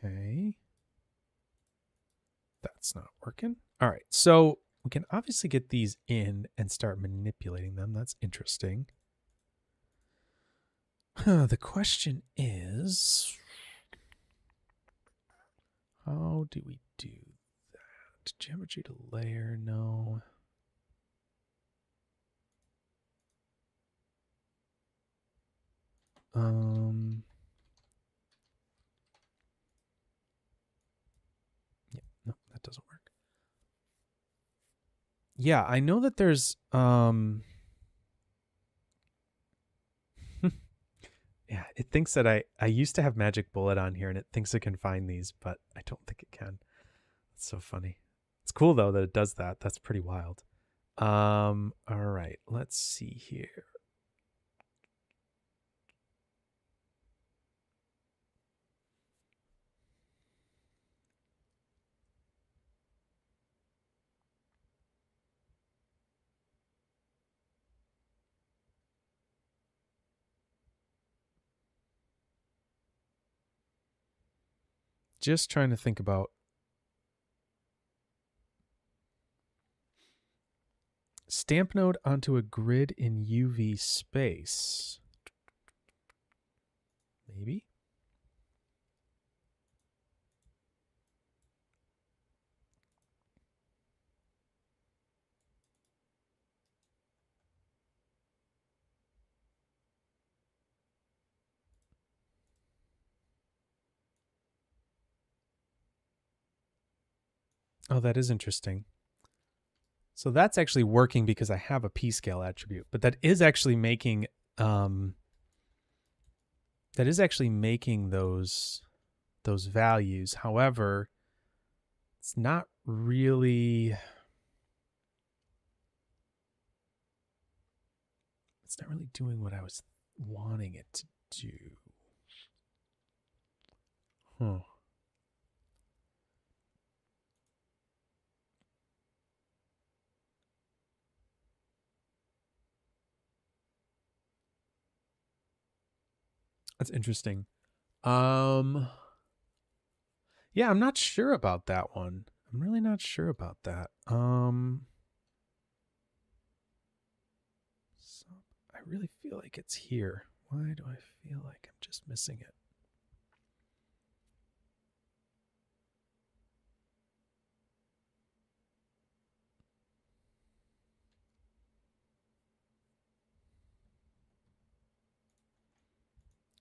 Okay. That's not working. All right. So we can obviously get these in and start manipulating them. That's interesting. The question is, how do we do that? Geometry to layer? No. Yeah, no, that doesn't work. Yeah, I know that there's yeah, it thinks that I used to have Magic Bullet on here and it thinks it can find these, but I don't think it can. It's so funny. It's cool though that it does that. That's pretty wild. All right, let's see here. Just trying to think about stamp node onto a grid in UV space. Maybe. Oh, that is interesting. So that's actually working because I have a p-scale attribute, but that is actually making those values. However, it's not really doing what I was wanting it to do. Huh. That's interesting. Yeah, I'm not sure about that one. I'm really not sure about that. So I really feel like it's here. Why do I feel like I'm just missing it?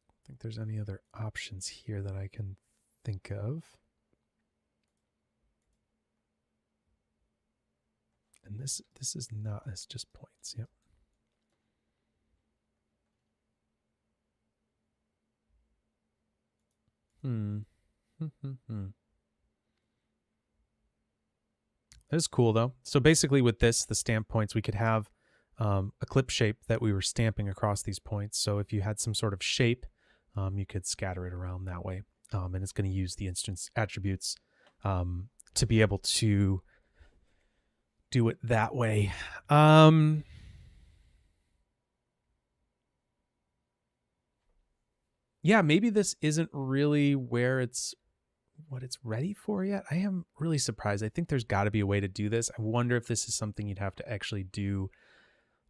I don't think there's any other options here that I can think of. And this is not, it's just points. Yep. That is cool though. So basically with this, the stamp points, we could have a clip shape that we were stamping across these points. So if you had some sort of shape, you could scatter it around that way. And it's going to use the instance attributes to be able to do it that way. Yeah, maybe this isn't really what it's ready for yet. I am really surprised. I think there's got to be a way to do this. I wonder if this is something you'd have to actually do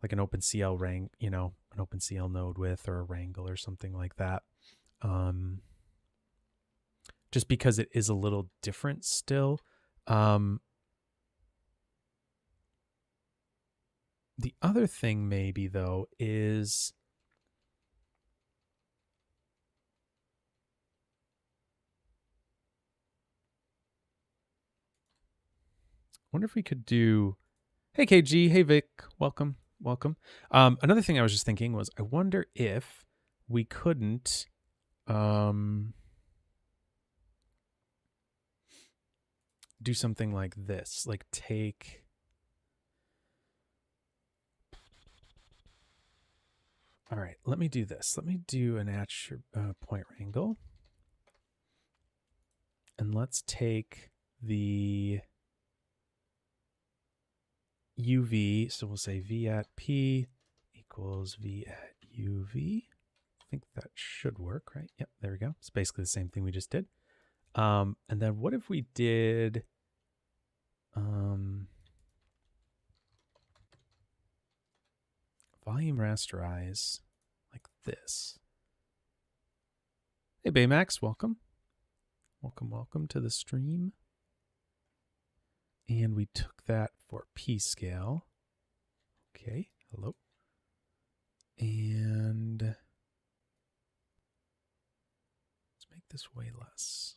like an OpenCL an OpenCL node with, or a Wrangle or something like that. Just because it is a little different still. The other thing maybe though is I wonder if we could do, hey KG, hey Vic, welcome. Another thing I was just thinking was, I wonder if we couldn't do something like this, like take, all right, let me do this. Let me do an point wrangle, and let's take the UV. So we'll say V at P equals V at UV. I think that should work, right? Yep, there we go. It's basically the same thing we just did. And then what if we did volume rasterize like this? Hey Baymax, welcome to the stream. And we took that for P scale. Okay, hello. And let's make this way less.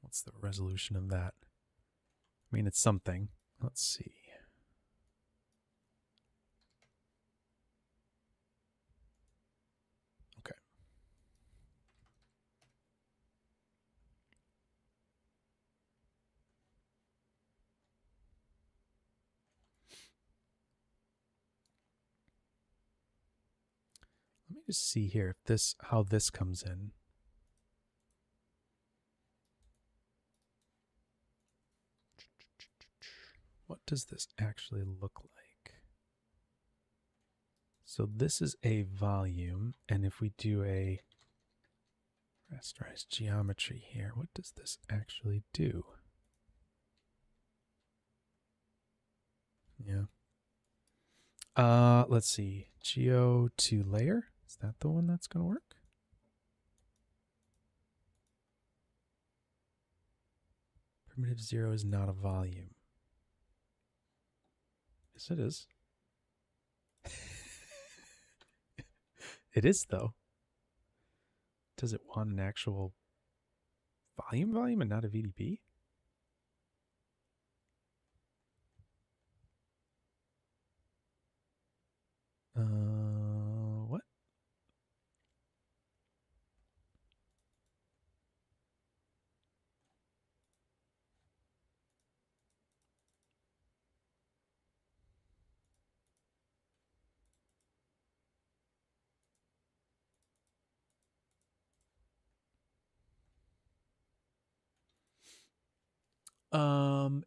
What's the resolution of that? I mean, it's something. Let's see. Okay. Let me just see here if how this comes in. What does this actually look like? So this is a volume, and if we do a rasterized geometry here, what does this actually do? Yeah. Let's see. Geo to layer. Is that the one that's going to work? Primitive 0 is not a volume. Yes, it is. It is, though. Does it want an actual volume and not a VDP? What?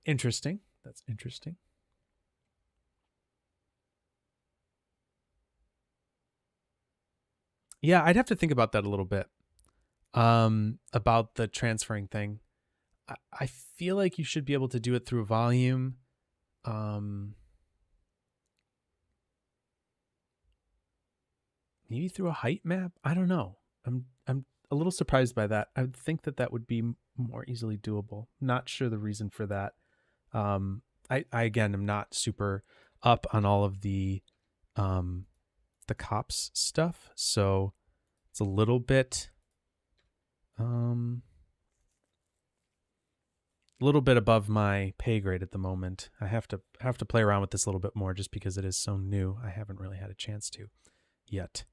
Interesting. That's interesting. Yeah, I'd have to think about that a little bit. About the transferring thing. I feel like you should be able to do it through a volume. Maybe through a height map. I don't know. I'm a little surprised by that. I would think that would be more easily doable. Not sure the reason for that. I again am not super up on all of the cops stuff, so it's a little bit a little bit above my pay grade at the moment. I have to play around with this a little bit more just because it is so new. I haven't really had a chance to yet.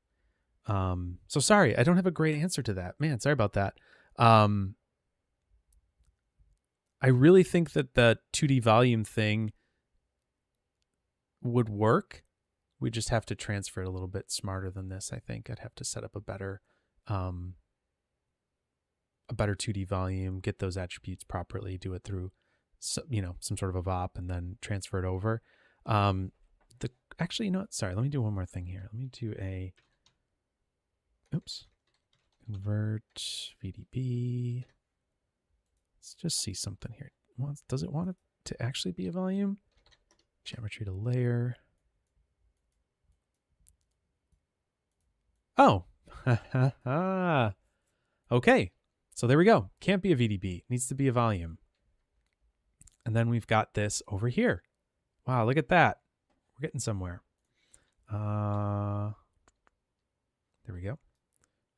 So sorry, I don't have a great answer to that. Man, sorry about that. I really think that the 2D volume thing would work. We just have to transfer it a little bit smarter than this. I think I'd have to set up a better 2D volume, get those attributes properly, do it through, some sort of a VOP, and then transfer it over. Actually, sorry, let me do one more thing here. Let me do convert VDB. Let's just see something here. Does it want it to actually be a volume? Geometry to layer. Oh, okay. So there we go. Can't be a VDB. Needs to be a volume. And then we've got this over here. Wow, look at that. We're getting somewhere. There we go.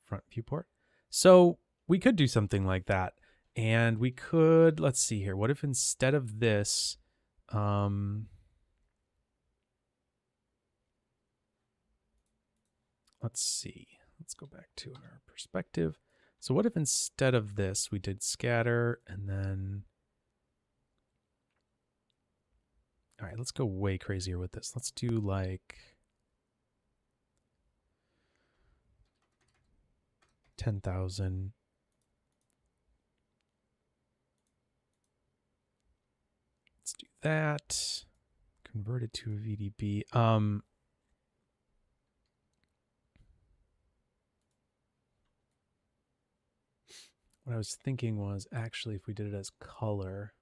Front viewport. So we could do something like that. And we could, let's see here. What if instead of this, let's see. Let's go back to our perspective. So what if instead of this, we did scatter and then... All right, let's go way crazier with this. Let's do like 10,000. Let's do that. Convert it to a VDB. What I was thinking was actually if we did it as color.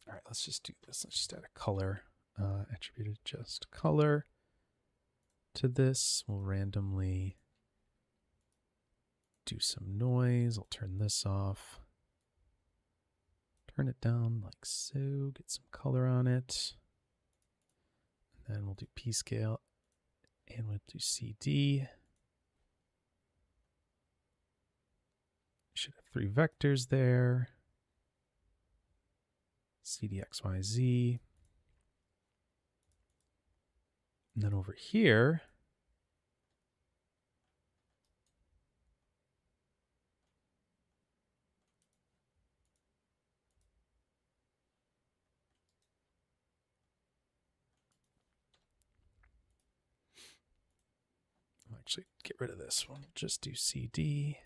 All right, let's just do this. Let's just add a color, attributed just color to this. We'll randomly do some noise. I'll turn this off. Turn it down like so, get some color on it. And then we'll do P scale and we'll do CD. Should have 3 vectors there. CDXYZ. And then over here, I'll actually get rid of this one. Just do CD.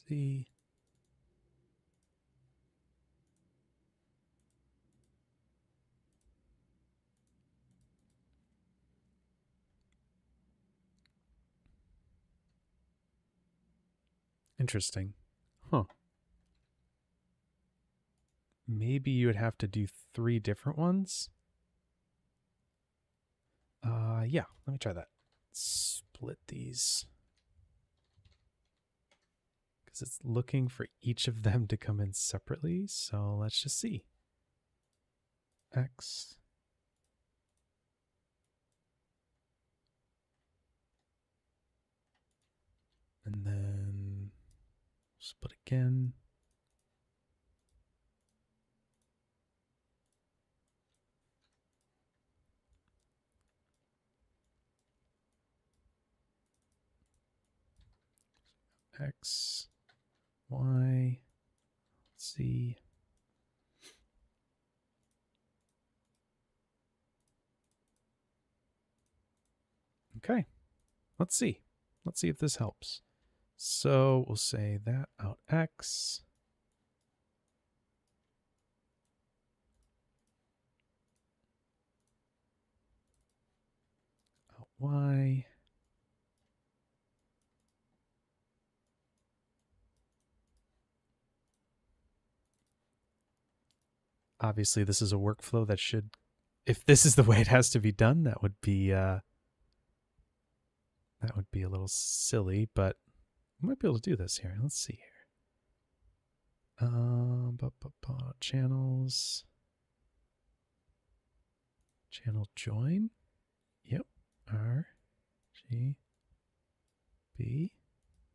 Z. Interesting. Huh. Maybe you would have to do 3 different ones. Yeah, let me try that. Split these. Because it's looking for each of them to come in separately. So let's just see. X. And then split again. X, Y, Z. Okay, let's see. Let's see if this helps. So we'll say that out X. Out Y. Obviously, this is a workflow that should, if this is the way it has to be done, that would be a little silly, but we might be able to do this here. Let's see here. Channels. Channel join. Yep. R G B.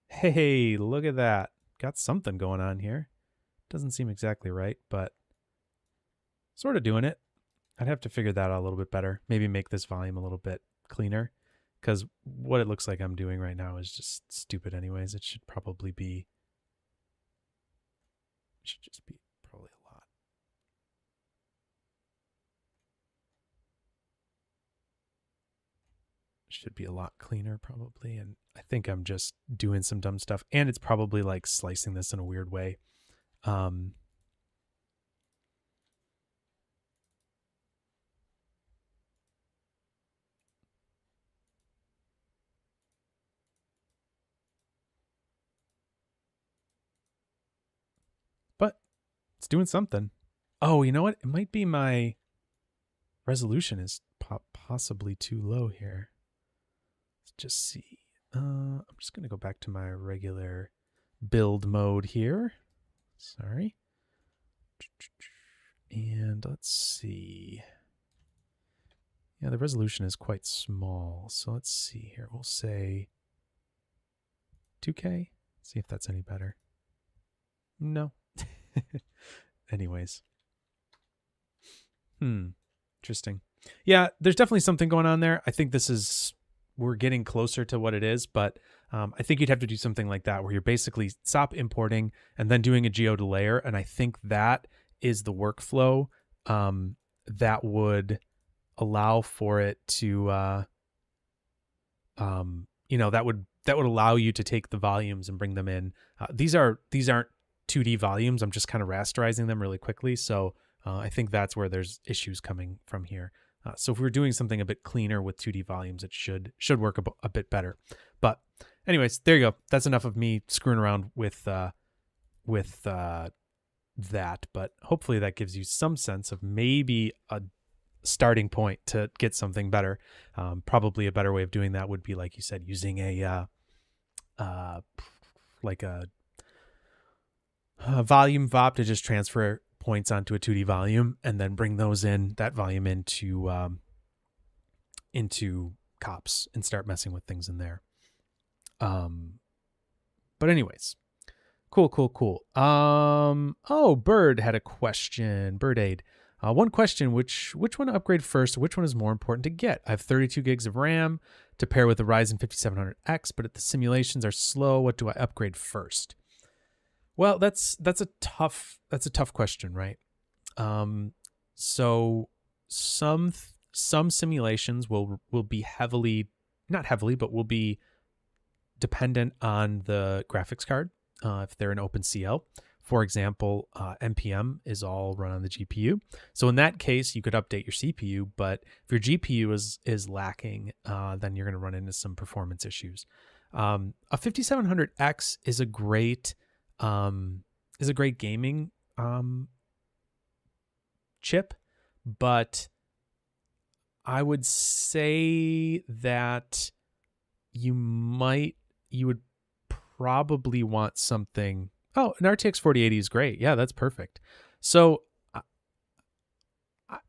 Hey, look at that. Got something going on here. Doesn't seem exactly right, but sort of doing it. I'd have to figure that out a little bit better. Maybe make this volume a little bit cleaner, because what it looks like I'm doing right now is just stupid anyways. It should probably be, probably a lot. Should be a lot cleaner probably. And I think I'm just doing some dumb stuff, and it's probably like slicing this in a weird way. But it's doing something. Oh, you know what? It might be my resolution is possibly too low here. Let's just see. I'm just going to go back to my regular build mode here. Sorry. And let's see. Yeah, the resolution is quite small. So let's see here. We'll say 2K. See if that's any better. No. Anyways. Interesting. Yeah, there's definitely something going on there. I think we're getting closer to what it is, but I think you'd have to do something like that where you're basically stop importing and then doing a geode layer. And I think that is the workflow that would allow for it to, that would allow you to take the volumes and bring them in. These aren't 2D volumes. I'm just kind of rasterizing them really quickly. So I think that's where there's issues coming from here. So if we're doing something a bit cleaner with 2D volumes, it should work a bit better. But anyways, there you go. That's enough of me screwing around with that. But hopefully that gives you some sense of maybe a starting point to get something better. Probably a better way of doing that would be, like you said, using a volume VOP to just transfer points onto a 2D volume and then bring that volume into cops and start messing with things in there. But anyways, cool. Bird had a question. Bird Aid. One question, which one to upgrade first? Which one is more important to get? I have 32 gigs of RAM to pair with the Ryzen 5700X, but the simulations are slow. What do I upgrade first? Well, that's a tough question, right? So some simulations will be not heavily, but will be dependent on the graphics card. If they're an OpenCL, for example, NPM is all run on the GPU. So in that case, you could update your CPU, but if your GPU is lacking, then you're going to run into some performance issues. A 5700X is a great gaming chip, but I would say that you would probably want something. Oh, an RTX 4080 is great. Yeah, that's perfect. So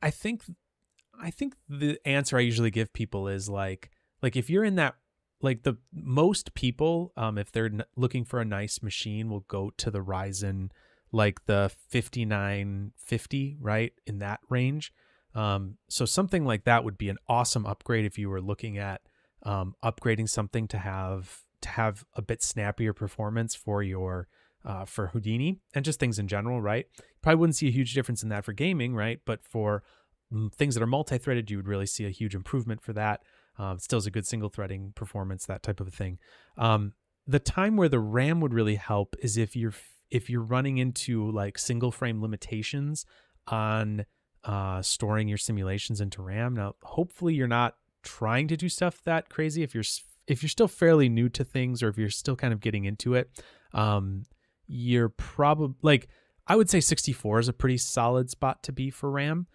I think the answer I usually give people is like if you're in that, like the most people, if they're looking for a nice machine, will go to the Ryzen, like the 5950, right, in that range. So something like that would be an awesome upgrade if you were looking at upgrading something to have a bit snappier performance for your for Houdini and just things in general, right? Probably wouldn't see a huge difference in that for gaming, right? But for things that are multi-threaded, you would really see a huge improvement for that. Still is a good single threading performance, that type of a thing. The time where the RAM would really help is if you're running into like single frame limitations on storing your simulations into RAM. Now, hopefully you're not trying to do stuff that crazy. If you're still fairly new to things, or if you're still kind of getting into it, you're probably like, I would say 64 is a pretty solid spot to be for RAM.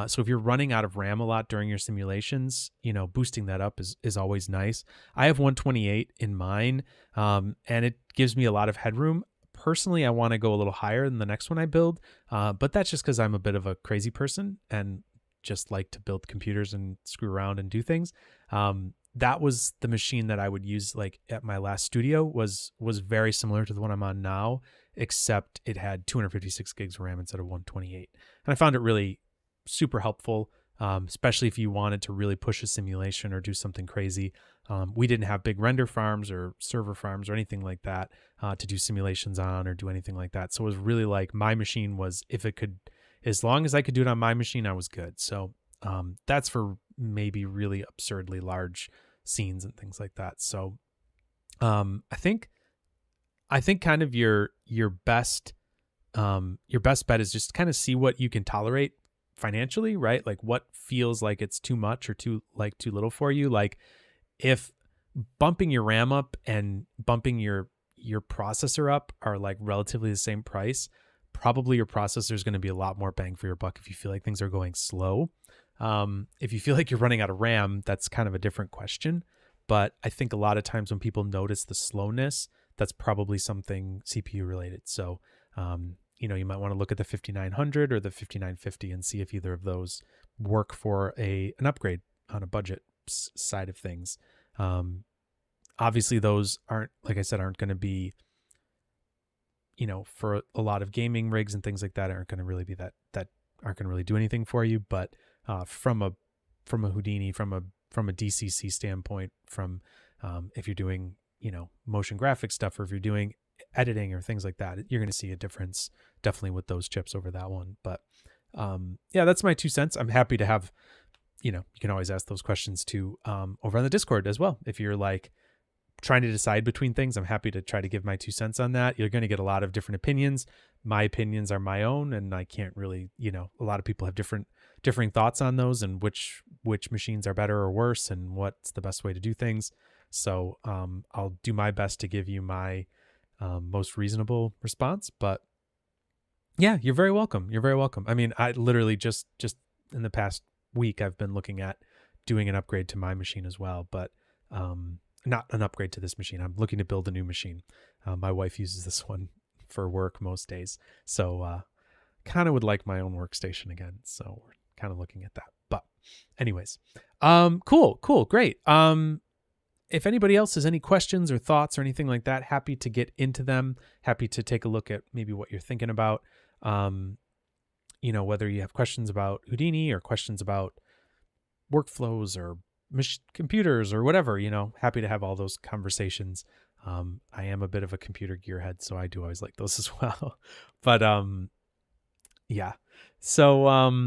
So if you're running out of RAM a lot during your simulations, boosting that up is always nice. I have 128 in mine, and it gives me a lot of headroom. personally, I want to go a little higher than the next one I build, but that's just because I'm a bit of a crazy person and just like to build computers and screw around and do things. That was the machine that I would use like at my last studio was very similar to the one I'm on now, except it had 256 gigs of RAM instead of 128. And I found it really super helpful, especially if you wanted to really push a simulation or do something crazy. We didn't have big render farms or server farms or anything like that to do simulations on or do anything like that. So it was really like my machine was, if it could, as long as I could do it on my machine, I was good. So that's for maybe really absurdly large scenes and things like that. So I think kind of your best bet is just kind of see what you can tolerate financially, right? Like what feels like it's too much or too little for you. Like if bumping your RAM up and bumping your processor up are like relatively the same price, probably your processor is going to be a lot more bang for your buck if you feel like things are going slow. If you feel like you're running out of RAM, that's kind of a different question. But I think a lot of times when people notice the slowness, that's probably something CPU related. So, you might want to look at the 5900 or the 5950 and see if either of those work for an upgrade on a budget side of things. Obviously those aren't, like I said, aren't going to be, for a lot of gaming rigs and things like that, aren't going to really be that aren't going to really do anything for you. But from a Houdini, from a DCC standpoint, from if you're doing motion graphic stuff, or if you're doing editing or things like that, you're going to see a difference definitely with those chips over that one. But yeah, that's my 2 cents. I'm happy to have, you can always ask those questions too over on the Discord as well. If you're like trying to decide between things, I'm happy to try to give my 2 cents on that. You're going to get a lot of different opinions. My opinions are my own, and I can't really, a lot of people have differing thoughts on those and which machines are better or worse and what's the best way to do things. So I'll do my best to give you my most reasonable response. But yeah, you're very welcome. You're very welcome. I mean, I literally just in the past week, I've been looking at doing an upgrade to my machine as well, but not an upgrade to this machine. I'm looking to build a new machine. My wife uses this one for work most days. So kind of would like my own workstation again. So we're kind of looking at that. But anyways, cool, great. If anybody else has any questions or thoughts or anything like that, happy to get into them. Happy to take a look at maybe what you're thinking about. Whether you have questions about Houdini or questions about workflows or computers or whatever, happy to have all those conversations. I am a bit of a computer gearhead, so I do always like those as well. But yeah. So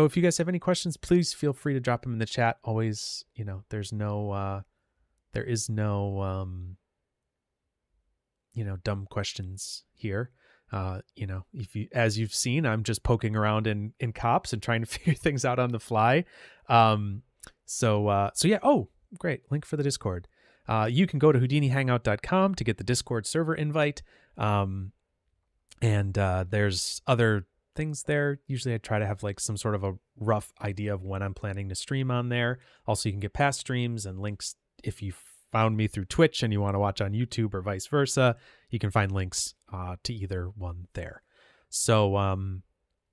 if you guys have any questions, please feel free to drop them in the chat. Always, there is no dumb questions here. As you've seen, I'm just poking around in Cops and trying to figure things out on the fly. So yeah. Oh, great. Link for the Discord. You can go to HoudiniHangout.com to get the Discord server invite. And there's other things there. Usually I try to have like some sort of a rough idea of when I'm planning to stream on there. Also, you can get past streams and links. If you found me through Twitch and you want to watch on YouTube or vice versa, you can find links to either one there. So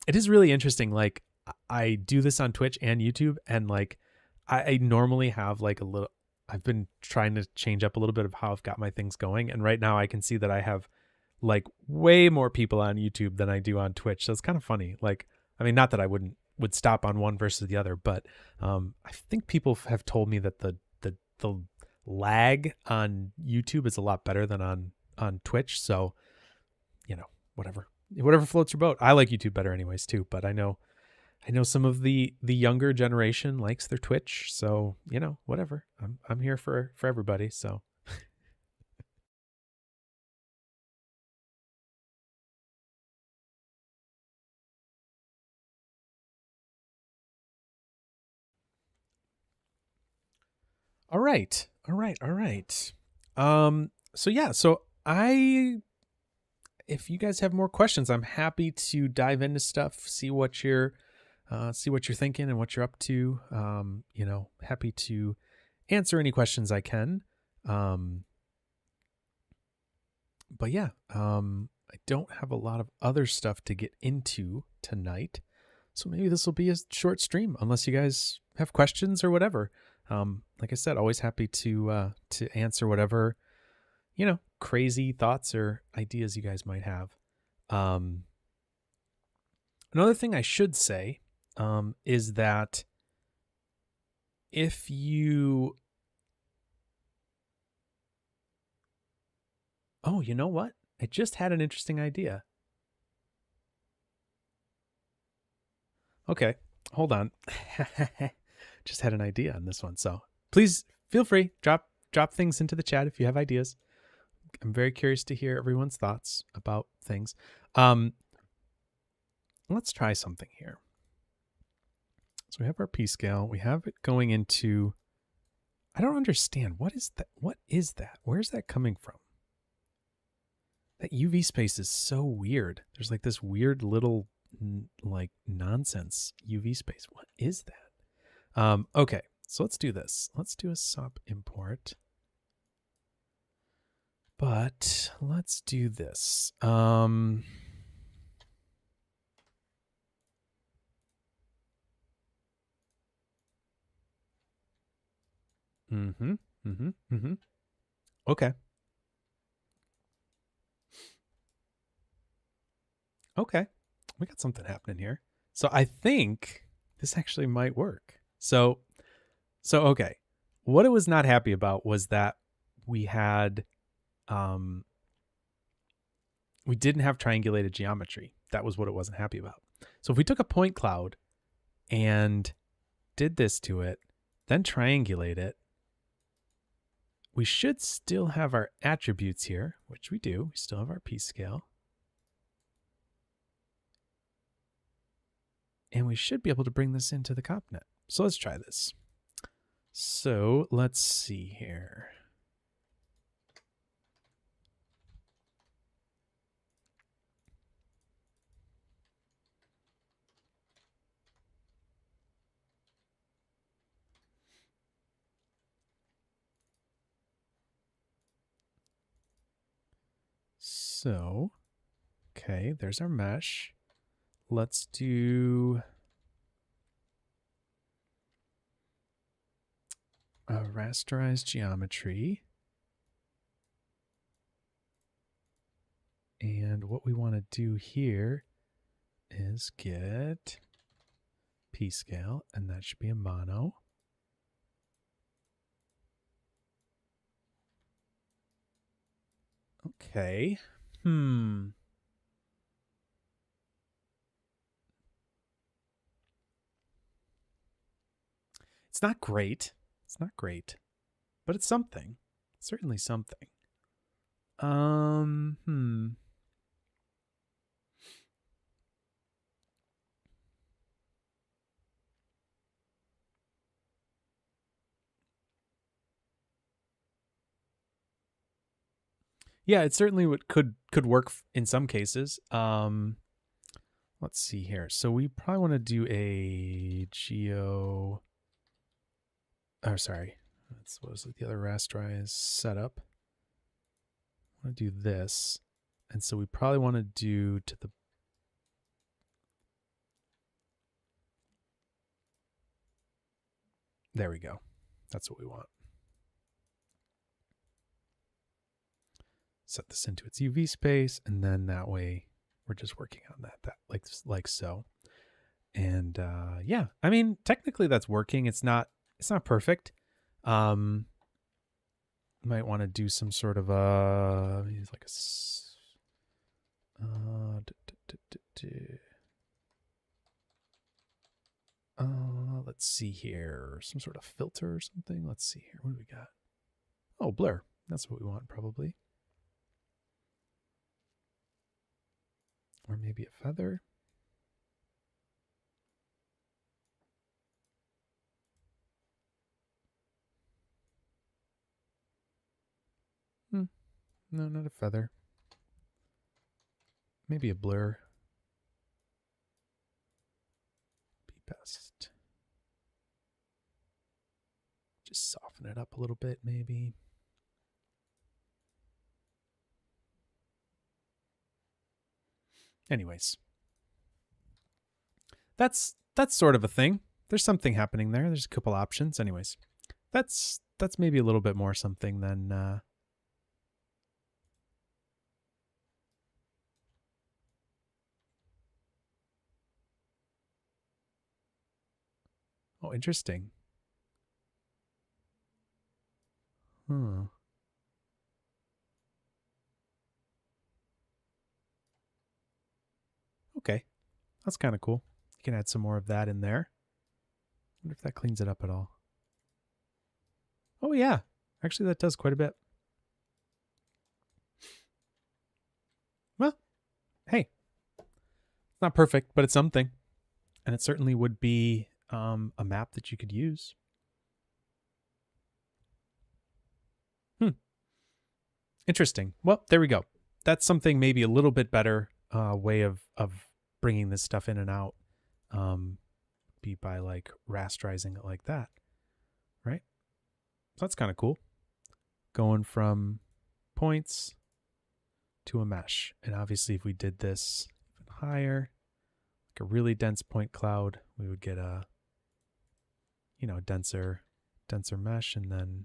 it is really interesting. Like I do this on Twitch and YouTube, and like I normally have like I've been trying to change up a little bit of how I've got my things going. And right now I can see that I have like way more people on YouTube than I do on Twitch. So it's kind of funny. Like, I mean, not that I would stop on one versus the other, but I think people have told me that the lag on YouTube is a lot better than on Twitch. So, whatever floats your boat. I like YouTube better anyways too, but I know some of the younger generation likes their Twitch. So, whatever. I'm here for everybody. So All right. So yeah, if you guys have more questions, I'm happy to dive into stuff, see what you're thinking and what you're up to. Happy to answer any questions I can. But yeah, I don't have a lot of other stuff to get into tonight. So maybe this will be a short stream unless you guys have questions or whatever. Like I said, always happy to answer whatever, crazy thoughts or ideas you guys might have. Another thing I should say is that if you... Oh, you know what? I just had an interesting idea. Okay, hold on. Just had an idea on this one. So please feel free, drop things into the chat if you have ideas. I'm very curious to hear everyone's thoughts about things. Let's try something here. So we have our P scale. We have it going into... I don't understand. What is that? What is that? Where's that coming from? That UV space is so weird. There's like this weird little like nonsense UV space. What is that? Okay, so let's do this. Let's do a sub import. But let's do this. Mm-hmm. Okay. Okay. We got something happening here. So I think this actually might work. So okay. What I was not happy about was that we had we didn't have triangulated geometry. That was what it wasn't happy about. So if we took a point cloud and did this to it, then triangulate it, we should still have our attributes here, which we do. We still have our P scale. And we should be able to bring this into the CopNet. So let's try this. So let's see here. So, okay, there's our mesh. Let's do a rasterized geometry. And what we want to do here is get P scale, and that should be a mono. Okay. It's not great. It's not great. But it's something. It's certainly something. Yeah, it certainly could work in some cases. Let's see here. So we probably want to do a geo... Oh, sorry. What was it? The other rasterized setup. I want to do this. And so we probably want to do to the... There we go. That's what we want. Set this into its UV space, and then that way we're just working on that like so. And yeah, I mean, technically that's working. It's not perfect. Might want to do some sort of like let's see here, some sort of filter or something. Let's see here. What do we got? Oh, blur. That's what we want probably. Or maybe a feather. No, not a feather. Maybe a blur. Be best. Just soften it up a little bit, maybe. Anyways, that's sort of a thing. There's something happening there. There's a couple options. Anyways, that's maybe a little bit more something than oh, interesting. Okay, that's kind of cool. You can add some more of that in there. I wonder if that cleans it up at all. Oh yeah, actually that does quite a bit. Well, hey, it's not perfect, but it's something. And it certainly would be a map that you could use. Interesting. Well, there we go. That's something maybe a little bit better way of bringing this stuff in and out. Be by like rasterizing it like that, right? So that's kind of cool. Going from points to a mesh. And obviously if we did this even higher, like a really dense point cloud, we would get a, denser mesh, and then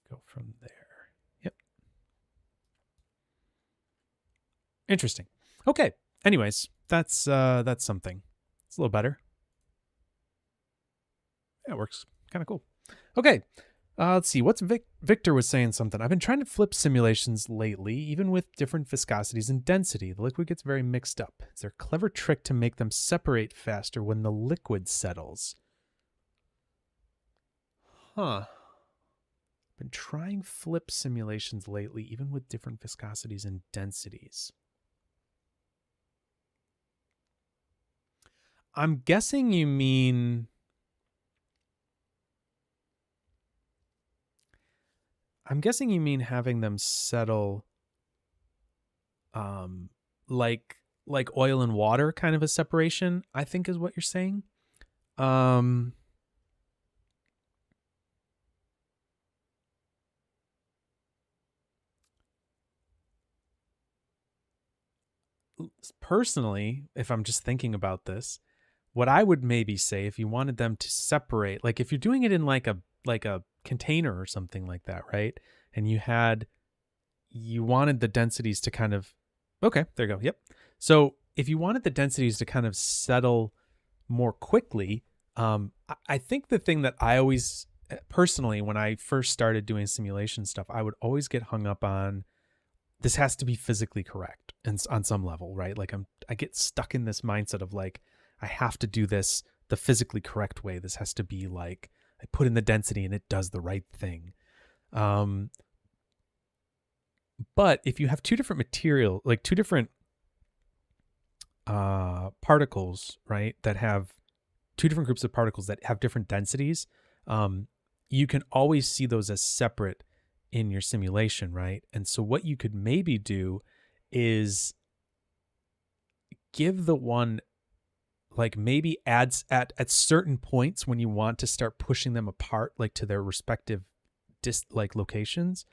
go from there. Yep. Interesting. Okay. Anyways, that's something. It's a little better. Yeah, it works. Kind of cool. Okay. Let's see. What's Victor was saying something. I've been trying to flip simulations lately, even with different viscosities and density. The liquid gets very mixed up. Is there a clever trick to make them separate faster when the liquid settles? Huh. Been trying flip simulations lately, even with different viscosities and densities. I'm guessing you mean having them settle like oil and water kind of a separation, I think is what you're saying. Personally, if I'm just thinking about this, what I would maybe say, if you wanted them to separate, like if you're doing it in like a container or something like that, right? And you wanted the densities to kind of, okay, there you go. Yep. So if you wanted the densities to kind of settle more quickly, I think the thing that I always, personally, when I first started doing simulation stuff, I would always get hung up on, this has to be physically correct and on some level, right? Like I get stuck in this mindset of like, I have to do this the physically correct way. This has to be like, I put in the density and it does the right thing. But if you have two different material, like two different particles, right, that have two different groups of particles that have different densities, you can always see those as separate in your simulation, right? And so what you could maybe do is give the one, like maybe adds at certain points when you want to start pushing them apart, like to their respective locations,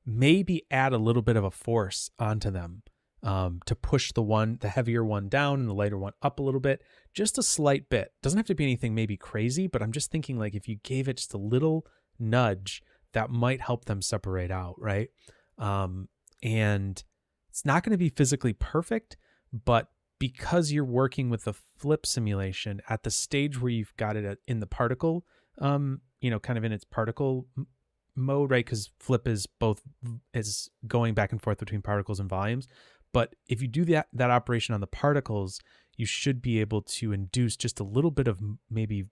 maybe add a little bit of a force onto them to push the heavier one down and the lighter one up a little bit, just a slight bit. Doesn't have to be anything maybe crazy, but I'm just thinking like if you gave it just a little nudge, that might help them separate out, right? And it's not going to be physically perfect, but because you're working with a flip simulation at the stage where you've got it in the particle, kind of in its particle mode, right? Because flip is going back and forth between particles and volumes. But if you do that operation on the particles, you should be able to induce just a little bit of maybe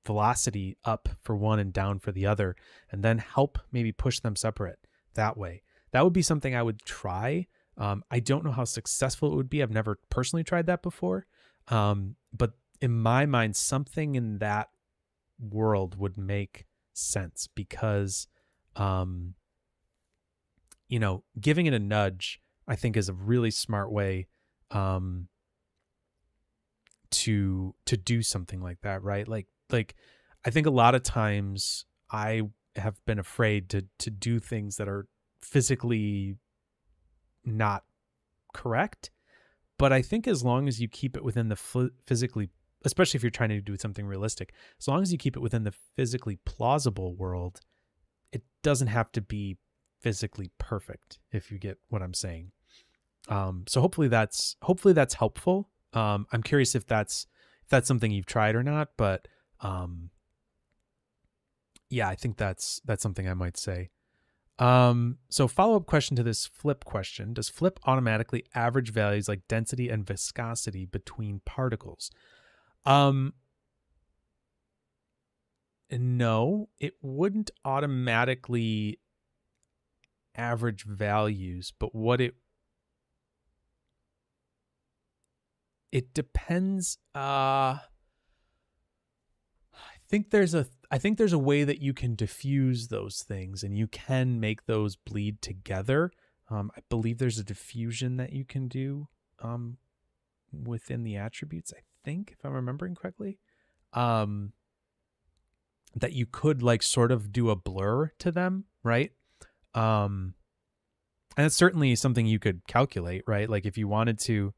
velocity up for one and down for the other, and then help maybe push them separate that way. That would be something I would try. I don't know how successful it would be. I've never personally tried that before. But in my mind, something in that world would make sense because, giving it a nudge, I think is a really smart way, to do something like that, right? Like I think a lot of times I have been afraid to do things that are physically not correct. But I think as long as you keep it within the physically, especially if you're trying to do something realistic, as long as you keep it within the physically plausible world, it doesn't have to be physically perfect, if you get what I'm saying. So hopefully that's helpful. I'm curious if that's something you've tried or not, but yeah, I think that's something I might say. So follow-up question to this flip question: does flip automatically average values like density and viscosity between particles? No, it wouldn't automatically average values, but what it depends. I think there's a way that you can diffuse those things, and you can make those bleed together. I believe there's a diffusion that you can do within the attributes, I think, if I'm remembering correctly. That you could like sort of do a blur to them, right? And it's certainly something you could calculate, right? Like if you wanted to.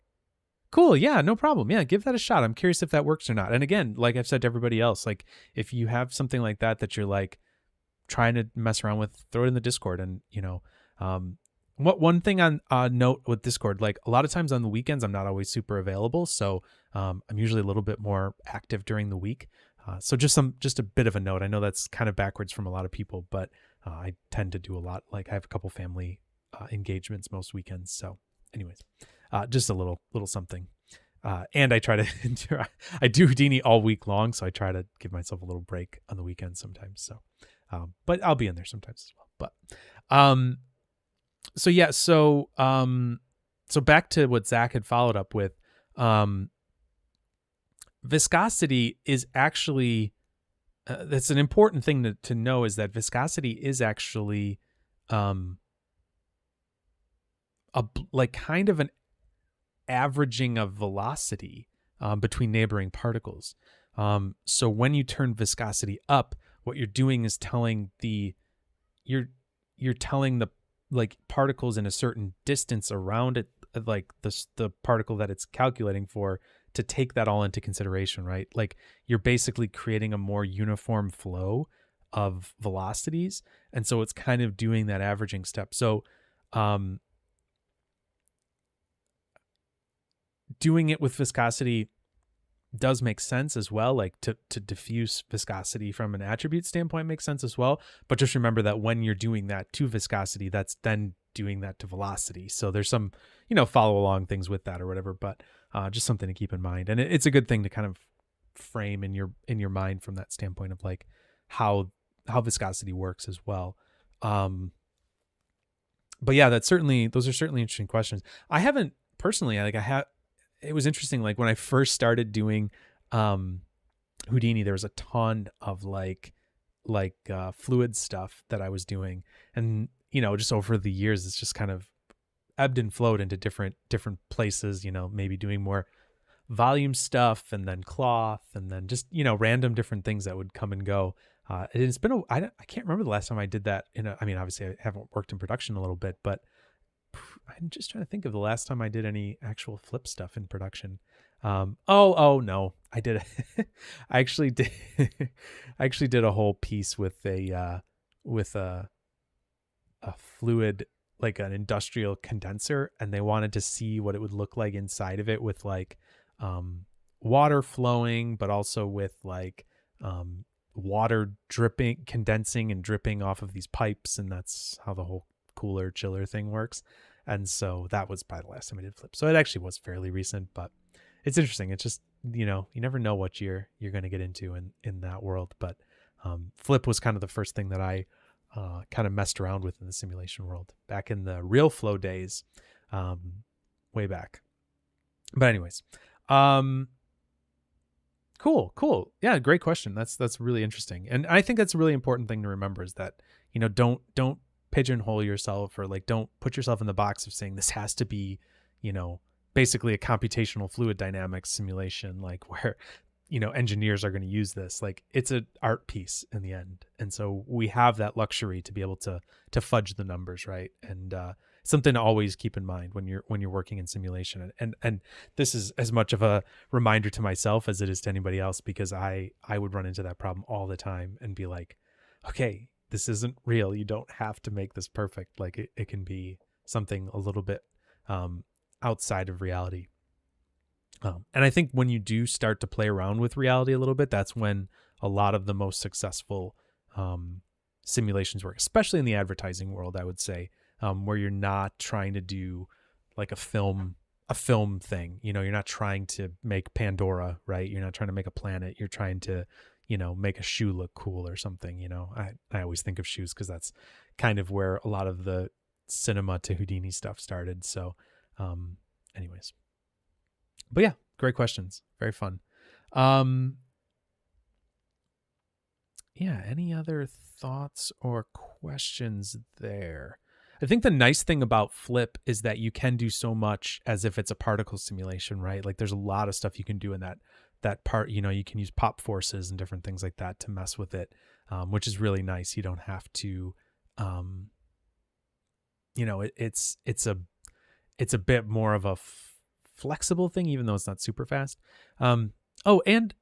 Cool. Yeah, no problem. Yeah, give that a shot. I'm curious if that works or not. And again, like I've said to everybody else, like if you have something like that you're like trying to mess around with, throw it in the Discord. And one thing on note with Discord, like a lot of times on the weekends, I'm not always super available. So I'm usually a little bit more active during the week. So just a bit of a note. I know that's kind of backwards from a lot of people, but I tend to do a lot. Like I have a couple family engagements most weekends. So anyways, just a little something. And I try to, I do Houdini all week long. So I try to give myself a little break on the weekends sometimes. So, but I'll be in there sometimes as well. But, so yeah, so back to what Zach had followed up with, viscosity is actually, that's an important thing to know, is that viscosity is actually, like kind of an averaging of velocity between neighboring particles. So when you turn viscosity up, what you're doing is telling you're telling the like particles in a certain distance around it, like the particle that it's calculating for, to take that all into consideration, right? Like you're basically creating a more uniform flow of velocities. And so it's kind of doing that averaging step. So, doing it with viscosity does make sense as well. Like to diffuse viscosity from an attribute standpoint makes sense as well. But just remember that when you're doing that to viscosity, that's then doing that to velocity. So there's some, follow along things with that or whatever, but just something to keep in mind. And it's a good thing to kind of frame in your mind from that standpoint of like how viscosity works as well. But yeah, those are certainly interesting questions. I haven't personally, it was interesting. Like when I first started doing Houdini, there was a ton of like fluid stuff that I was doing. And, just over the years, it's just kind of ebbed and flowed into different places, maybe doing more volume stuff and then cloth and then just, random different things that would come and go. It's been, I can't remember the last time I did that obviously I haven't worked in production a little bit, but I'm just trying to think of the last time I did any actual flip stuff in production. Oh no, I did. I actually did a whole piece with a fluid, like an industrial condenser, and they wanted to see what it would look like inside of it with like water flowing, but also with like water dripping, condensing and dripping off of these pipes, and that's how the whole cooler chiller thing works. And so that was probably the last time I did flip. So it actually was fairly recent, but it's interesting. It's just, you never know what you're going to get into in that world. But flip was kind of the first thing that I kind of messed around with in the simulation world back in the real flow days, way back. But anyways, cool. Yeah. Great question. That's really interesting. And I think that's a really important thing to remember, is that, don't pigeonhole yourself, or like don't put yourself in the box of saying this has to be, basically a computational fluid dynamics simulation, like where, engineers are going to use this. Like it's an art piece in the end. And so we have that luxury to be able to fudge the numbers, right? And something to always keep in mind when you're working in simulation. And this is as much of a reminder to myself as it is to anybody else, because I would run into that problem all the time and be like, okay, this isn't real. You don't have to make this perfect. Like it can be something a little bit outside of reality. And I think when you do start to play around with reality a little bit, that's when a lot of the most successful simulations work, especially in the advertising world, I would say, where you're not trying to do like a film thing. You know, you're not trying to make Pandora, right? You're not trying to make a planet. You're trying to, you know, make a shoe look cool or something. You know, I always think of shoes because that's kind of where a lot of the cinema to Houdini stuff started. So anyways. But yeah, great questions. Very fun. Yeah, any other thoughts or questions there? I think the nice thing about Flip is that you can do so much as if it's a particle simulation, right? Like there's a lot of stuff you can do in that part. You know, you can use pop forces and different things like that to mess with it, which is really nice. You don't have to, you know, it's a bit more of a flexible thing, even though it's not super fast. Oh, and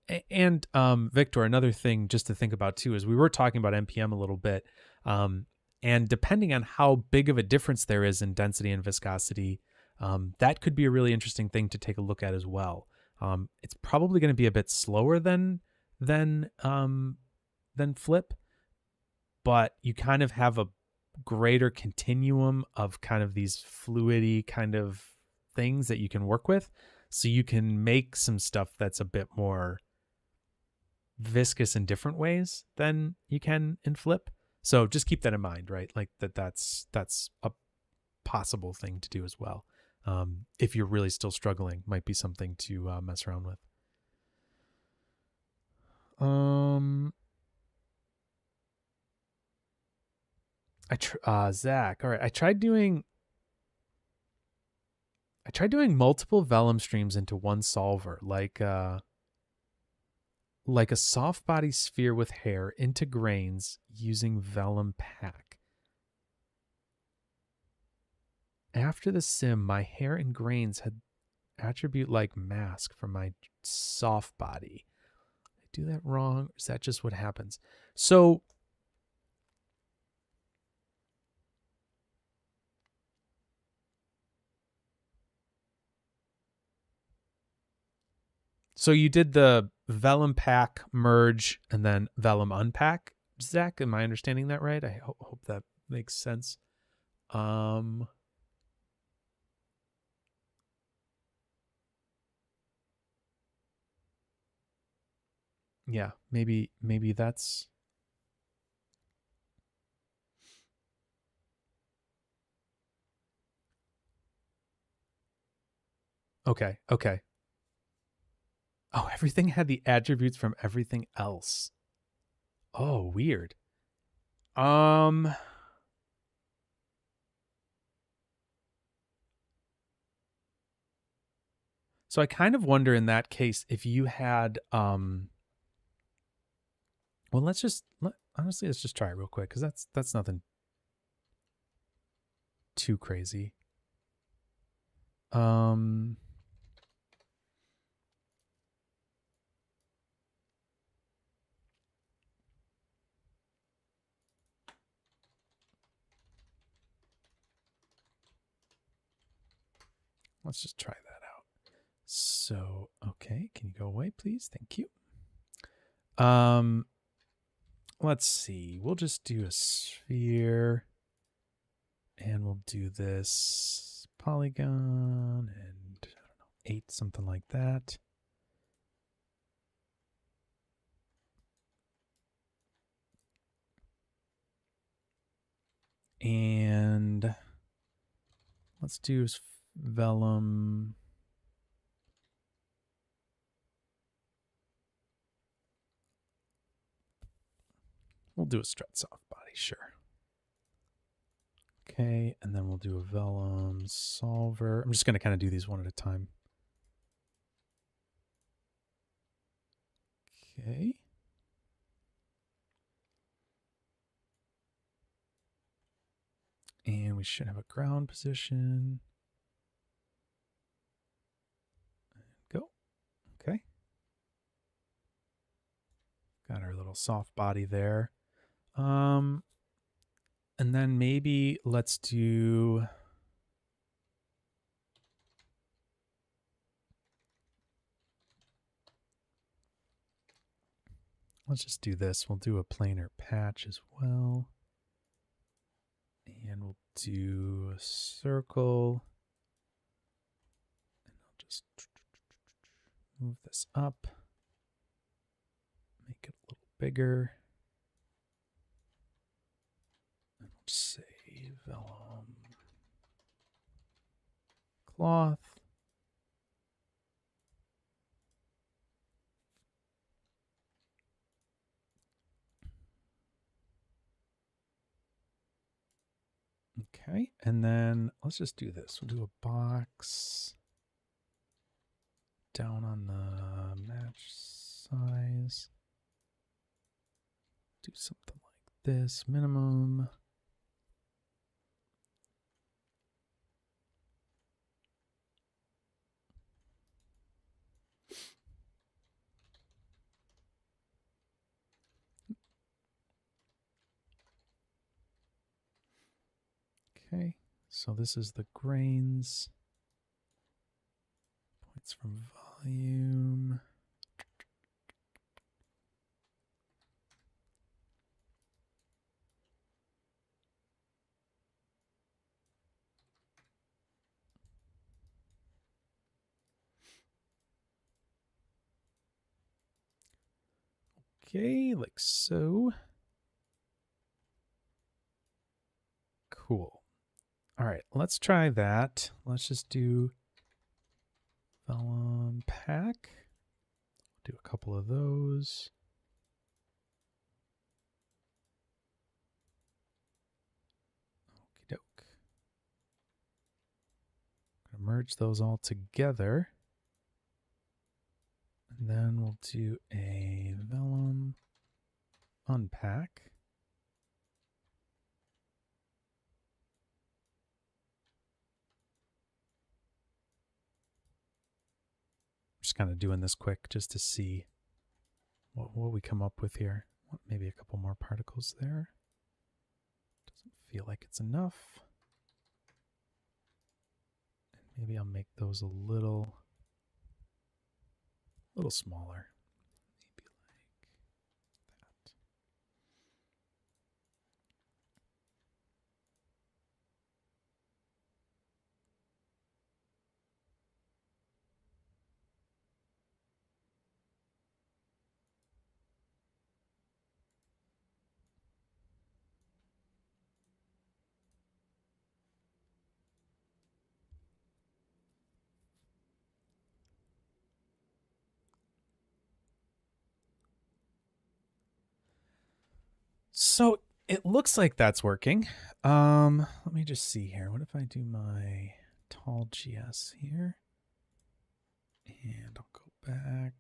Victor, another thing just to think about too is we were talking about NPM a little bit, and depending on how big of a difference there is in density and viscosity, that could be a really interesting thing to take a look at as well. It's probably going to be a bit slower than Flip, but you kind of have a greater continuum of kind of these fluidy kind of things that you can work with, so you can make some stuff that's a bit more viscous in different ways than you can in Flip. So just keep that in mind, right? Like that's a possible thing to do as well. If you're really still struggling, might be something to mess around with. Zach, all right. I tried doing multiple Vellum streams into one solver, like a soft body sphere with hair into grains using Vellum pack. After the sim, my hair and grains had attribute like mask for my soft body. Did I do that wrong? Or is that just what happens? So you did the Vellum pack merge and then Vellum unpack, Zach? Am I understanding that right? I hope that makes sense. Yeah, maybe that's okay. Okay. Oh, everything had the attributes from everything else. Oh, weird. So I kind of wonder in that case if you had well, let's just try it real quick, because that's nothing too crazy. Let's just try that out. So, okay, can you go away, please? Thank you. Let's see. We'll just do a sphere, and we'll do this polygon, and I don't know, 8, something like that. And let's do Vellum. We'll do a strut soft body, sure. Okay, and then we'll do a Vellum solver. I'm just going to kind of do these one at a time. Okay. And we should have a ground position. Go. Okay. Got our little soft body there. And then maybe let's do... Let's just do this. We'll do a planar patch as well. And we'll do a circle. And I'll just move this up. Make it a little bigger. And we'll just say Vellum cloth. Okay, and then let's just do this. We'll do a box down on the match size. Do something like this, minimum. Okay, so this is the grains. Points from volume. Okay, like so. Cool. All right, let's try that. Let's just do Vellum pack. Do a couple of those. Okie doke. I'm gonna merge those all together. And then we'll do a Vellum unpack. Just kind of doing this quick just to see what we come up with here. Maybe a couple more particles there. Doesn't feel like it's enough. And maybe I'll make those a little smaller. Maybe like that. So it looks like that's working. Let me just see here. What if I do my tall GS here? And I'll go back.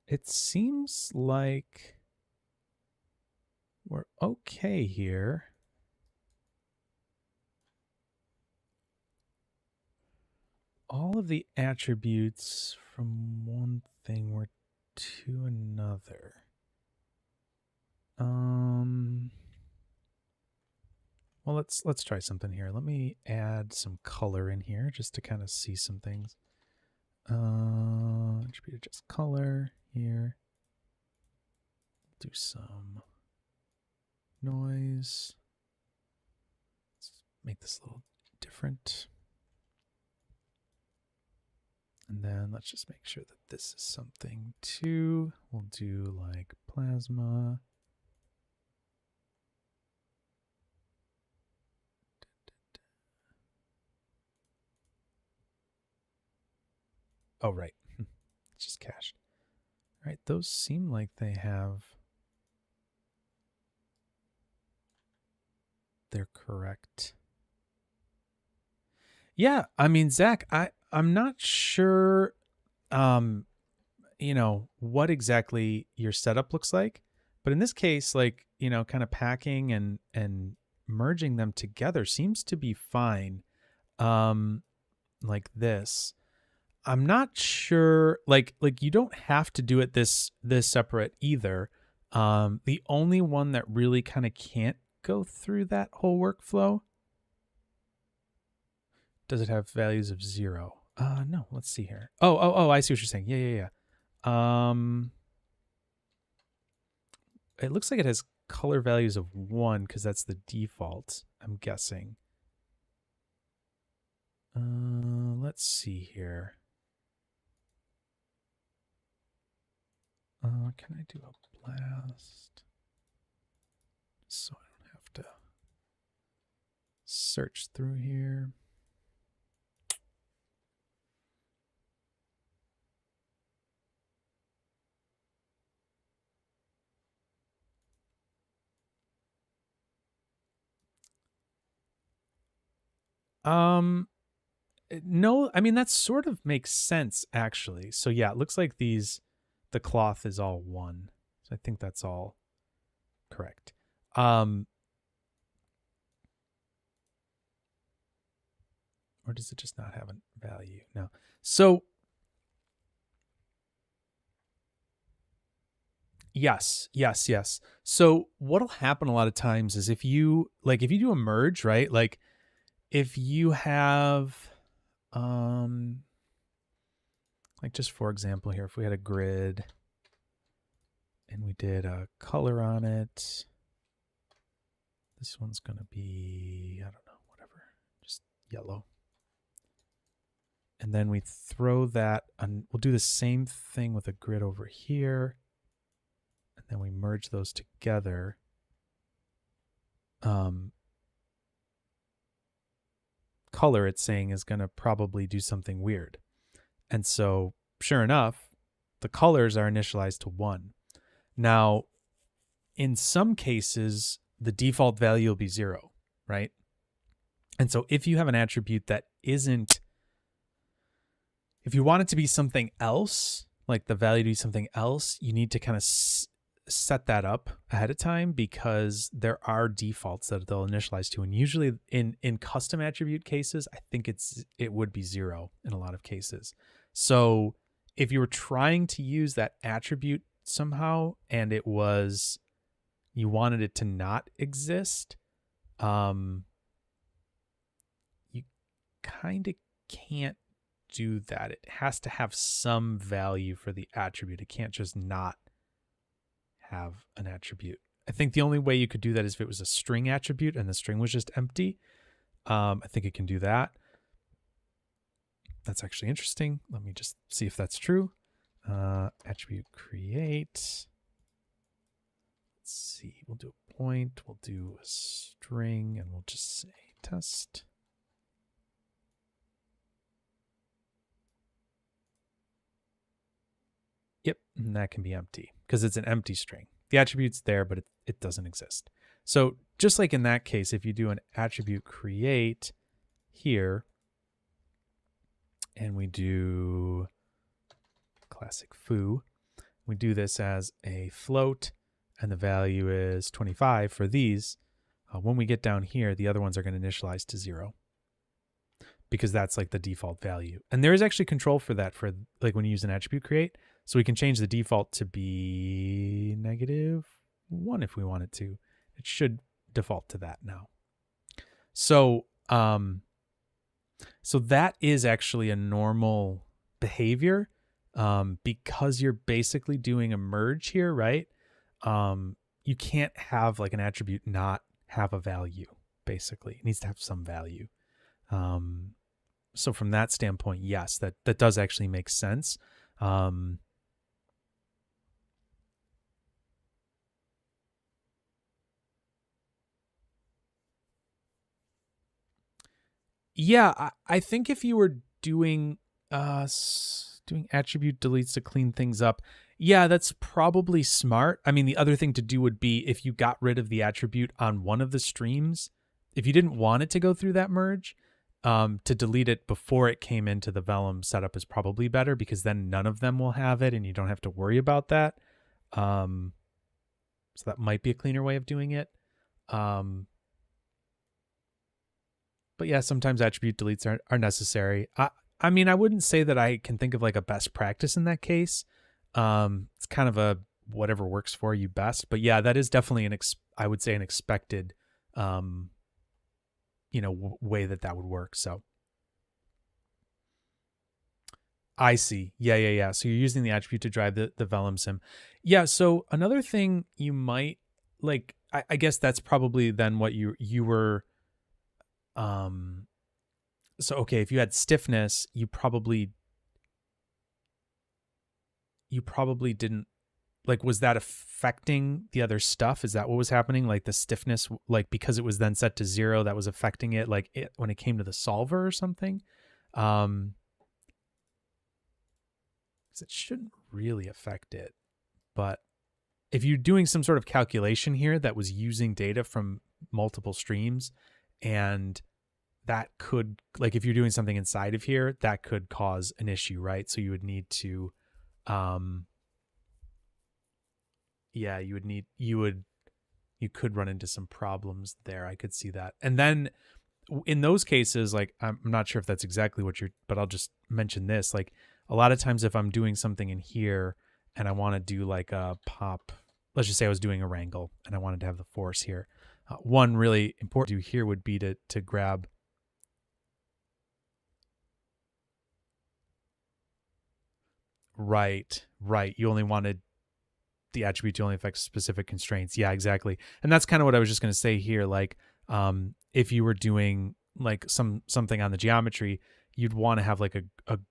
It seems like we're okay here. All of the attributes from one thing were to another. Well, let's try something here. Let me add some color in here just to kind of see some things. Attribute just color here. Do some noise. Let's make this a little different. And then let's just make sure that this is something too. We'll do like plasma. Oh, right. It's just cached. All right, those seem like they have they're correct. Yeah, I mean, Zach, I'm not sure, what exactly your setup looks like, but in this case, like, kind of packing and merging them together seems to be fine. Like this. I'm not sure, like you don't have to do it this separate either. The only one that really kind of can't go through that whole workflow. Does it have values of 0? No, let's see here. Oh, I see what you're saying. Yeah. It looks like it has color values of 1 because that's the default, I'm guessing. Let's see here. Can I do a blast? So I don't have to search through here. No, I mean, that sort of makes sense, actually. So yeah, it looks like the cloth is all 1. So I think that's all correct. Or does it just not have a value? No. So yes. So what'll happen a lot of times is if you do a merge, right? Like if you have, like just for example here, if we had a grid and we did a color on it, this one's going to be, I don't know, whatever, just yellow. And then we throw that on, we'll do the same thing with a grid over here. And then we merge those together. Color, it's saying, is going to probably do something weird. And so, sure enough, the colors are initialized to 1. Now, in some cases, the default value will be 0, right? And so if you have an attribute that isn't, if you want it to be something else, like the value to be something else, you need to kind of set that up ahead of time, because there are defaults that they'll initialize to. And usually in custom attribute cases, I think it would be 0 in a lot of cases. So if you were trying to use that attribute somehow and you wanted it to not exist, you kind of can't do that. It has to have some value for the attribute. It can't just not have an attribute. I think the only way you could do that is if it was a string attribute and the string was just empty. I think it can do that. That's actually interesting. Let me just see if that's true. Attribute create. Let's see. We'll do a point. We'll do a string, and we'll just say test. Yep, and that can be empty because it's an empty string. The attribute's there, but it doesn't exist. So just like in that case, if you do an attribute create here, and we do classic foo, we do this as a float, and the value is 25 for these. When we get down here, the other ones are going to initialize to 0 because that's like the default value. And there is actually control for that for like when you use an attribute create. So we can change the default to be -1 if we wanted to. It should default to that now. So, so that is actually a normal behavior, because you're basically doing a merge here, right? You can't have like an attribute not have a value. Basically, it needs to have some value. So from that standpoint, yes, that does actually make sense. Yeah, I think if you were doing attribute deletes to clean things up, yeah, that's probably smart. I mean, the other thing to do would be if you got rid of the attribute on one of the streams, if you didn't want it to go through that merge, to delete it before it came into the Vellum setup is probably better, because then none of them will have it and you don't have to worry about that. So that might be a cleaner way of doing it. But yeah, sometimes attribute deletes are necessary. I mean, I wouldn't say that I can think of like a best practice in that case. It's kind of a whatever works for you best. But yeah, that is definitely I would say an expected, way that would work. So I see. Yeah. So you're using the attribute to drive the Vellum sim. Yeah. So another thing you might like, I guess that's probably then what you were, so, okay, if you had stiffness, you probably didn't, like, was that affecting the other stuff? Is that what was happening? Like the stiffness, like because it was then set to 0, that was affecting it, like when it came to the solver or something? 'Cause it shouldn't really affect it. But if you're doing some sort of calculation here that was using data from multiple streams, and that could, like, if you're doing something inside of here, that could cause an issue, right? So you would need to, you could run into some problems there. I could see that. And then in those cases, like, I'm not sure if that's exactly what but I'll just mention this. Like, a lot of times if I'm doing something in here and I want to do like a pop, let's just say I was doing a wrangle and I wanted to have the force here. One really important to do here would be to grab, right. You only wanted the attribute to only affect specific constraints. Yeah, exactly. And that's kind of what I was just going to say here. Like, if you were doing like something on the geometry, you'd want to have like a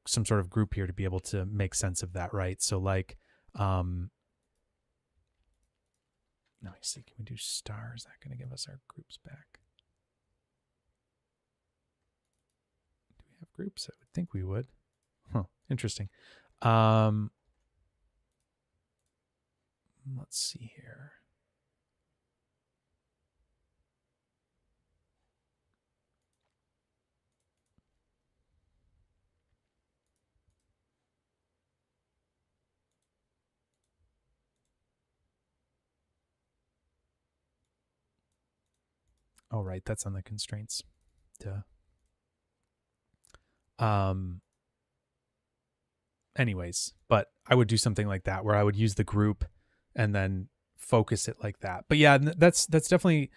some sort of group here to be able to make sense of that, right? So like, now I see, can we do star? Is that going to give us our groups back? Do we have groups? I would think we would. Huh, interesting. Let's see here. Oh, right. That's on the constraints. Duh. Anyways, but I would do something like that where I would use the group and then focus it like that. But yeah, that's definitely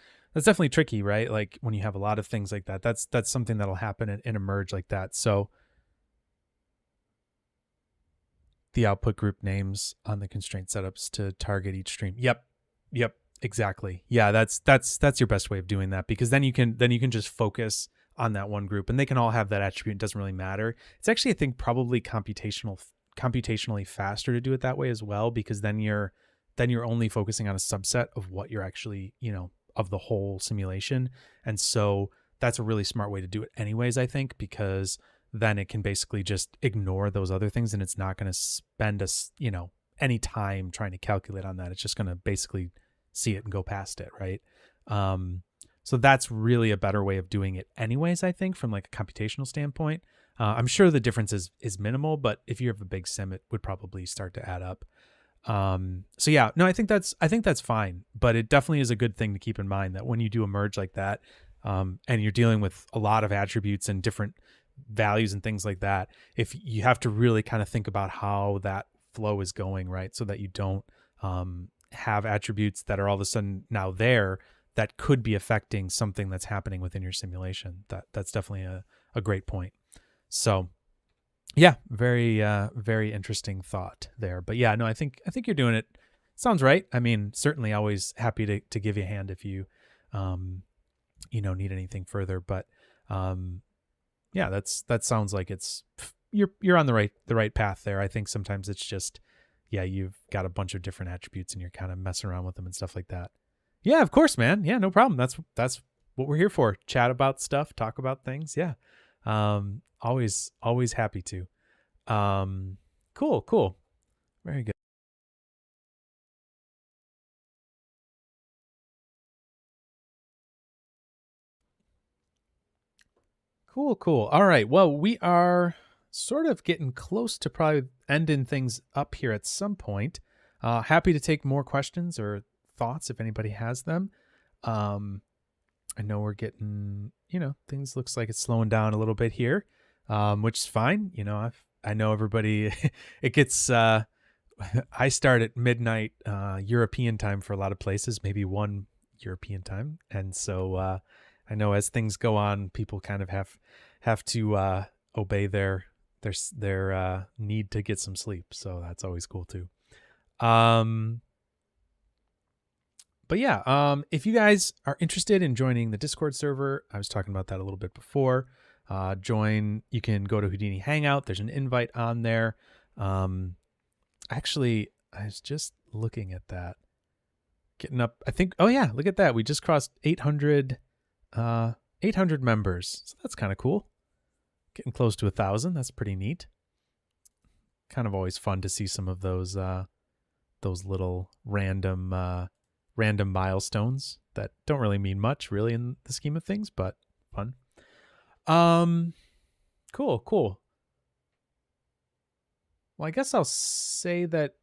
tricky, right? Like when you have a lot of things like that, that's something that'll happen in a merge like that. So the output group names on the constraint setups to target each stream. Yep. Exactly. Yeah, that's your best way of doing that, because then you can just focus on that one group and they can all have that attribute. It doesn't really matter. It's actually, I think, probably computationally faster to do it that way as well, because then you're only focusing on a subset of what you're actually, of the whole simulation. And so that's a really smart way to do it anyways, I think, because then it can basically just ignore those other things and it's not going to spend any time trying to calculate on that. It's just going to basically see it and go past it, right? So that's really a better way of doing it anyways, I think, from like a computational standpoint. I'm sure the difference is minimal, but if you have a big sim, it would probably start to add up. So yeah, no, I think that's fine, but it definitely is a good thing to keep in mind that when you do a merge like that, and you're dealing with a lot of attributes and different values and things like that, if you have to really kind of think about how that flow is going, right? So that you don't, have attributes that are all of a sudden now there that could be affecting something that's happening within your simulation. That's definitely a great point. So yeah, very, very interesting thought there. But yeah, no, I think you're doing it. Sounds right. I mean, certainly always happy to give you a hand if you, need anything further. But yeah, that sounds like you're on the right path there. I think sometimes it's just, yeah, you've got a bunch of different attributes and you're kind of messing around with them and stuff like that. Yeah, of course, man. Yeah, no problem. That's what we're here for. Chat about stuff, talk about things. Yeah. Always happy to. Cool. Very good. Cool. All right. Well, we are sort of getting close to probably ending things up here at some point. Happy to take more questions or thoughts if anybody has them. I know we're getting, things looks like it's slowing down a little bit here, which is fine. I know everybody, it gets, I start at midnight European time for a lot of places, maybe 1 European time. And so I know as things go on, people kind of have to obey their need to get some sleep. So that's always cool too. But yeah, if you guys are interested in joining the Discord server, I was talking about that a little bit before. You can go to Houdini Hangout. There's an invite on there. Actually, I was just looking at that. Getting up, I think, oh yeah, look at that. We just crossed 800 members. So that's kind of cool. Getting close to 1,000. That's pretty neat. Kind of always fun to see some of those little random milestones that don't really mean much really in the scheme of things, but fun. Cool. Well, I guess I'll say that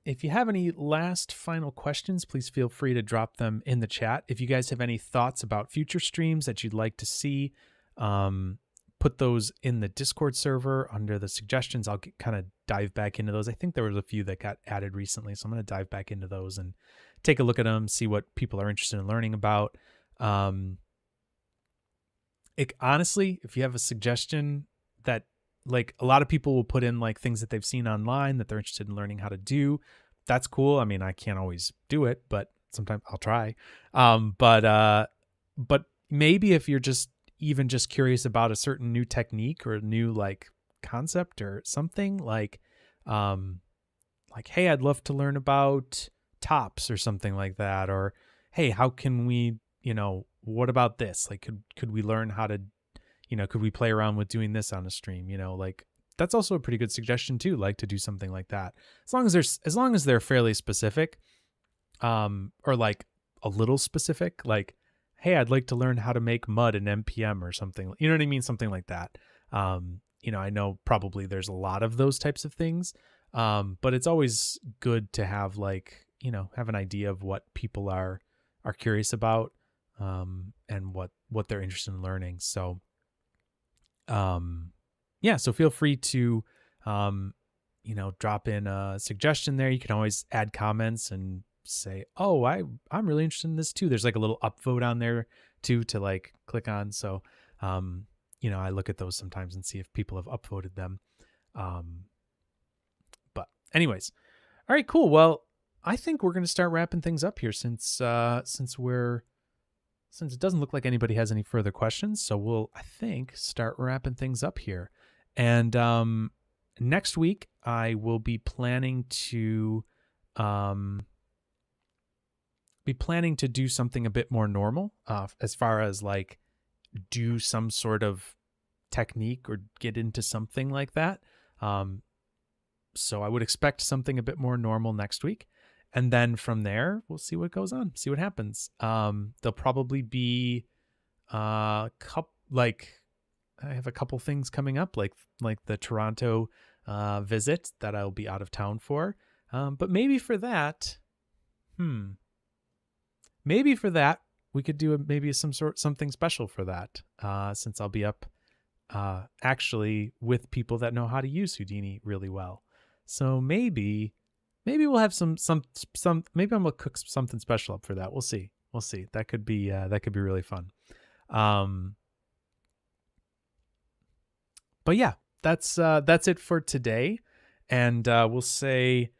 if you have any last final questions, please feel free to drop them in the chat. If you guys have any thoughts about future streams that you'd like to see, put those in the Discord server under the suggestions. I'll kind of dive back into those. I think there was a few that got added recently, so I'm going to dive back into those and take a look at them, see what people are interested in learning about. Honestly, if you have a suggestion that, like, a lot of people will put in like things that they've seen online that they're interested in learning how to do, that's cool. I mean, I can't always do it, but sometimes I'll try. But maybe if you're just curious about a certain new technique or a new like concept or something, like hey, I'd love to learn about tops or something like that, or hey, how can we, what about this? Like, could we learn how to, could we play around with doing this on a stream? Like, that's also a pretty good suggestion too, like to do something like that. As long as they're fairly specific, or like a little specific, like, hey, I'd like to learn how to make mud in NPM or something. You know what I mean? Something like that. I know probably there's a lot of those types of things, but it's always good to have like, have an idea of what people are curious about, and what they're interested in learning. So, so feel free to, drop in a suggestion there. You can always add comments and say, oh, I'm really interested in this too. There's like a little upvote on there too to like click on. So, I look at those sometimes and see if people have upvoted them. But anyways, all right, cool. Well, I think we're going to start wrapping things up here since it doesn't look like anybody has any further questions. So we'll, I think, start wrapping things up here. And next week I will be planning to do something a bit more normal, as far as like do some sort of technique or get into something like that. So I would expect something a bit more normal next week. And then from there, we'll see what goes on, see what happens. There'll probably be I have a couple things coming up, like the Toronto visit that I'll be out of town for. But maybe for that, we could do something special for that, since I'll be up actually with people that know how to use Houdini really well. So maybe we'll have some maybe I'm gonna cook something special up for that. We'll see. That could be really fun. But yeah, that's it for today. And we'll say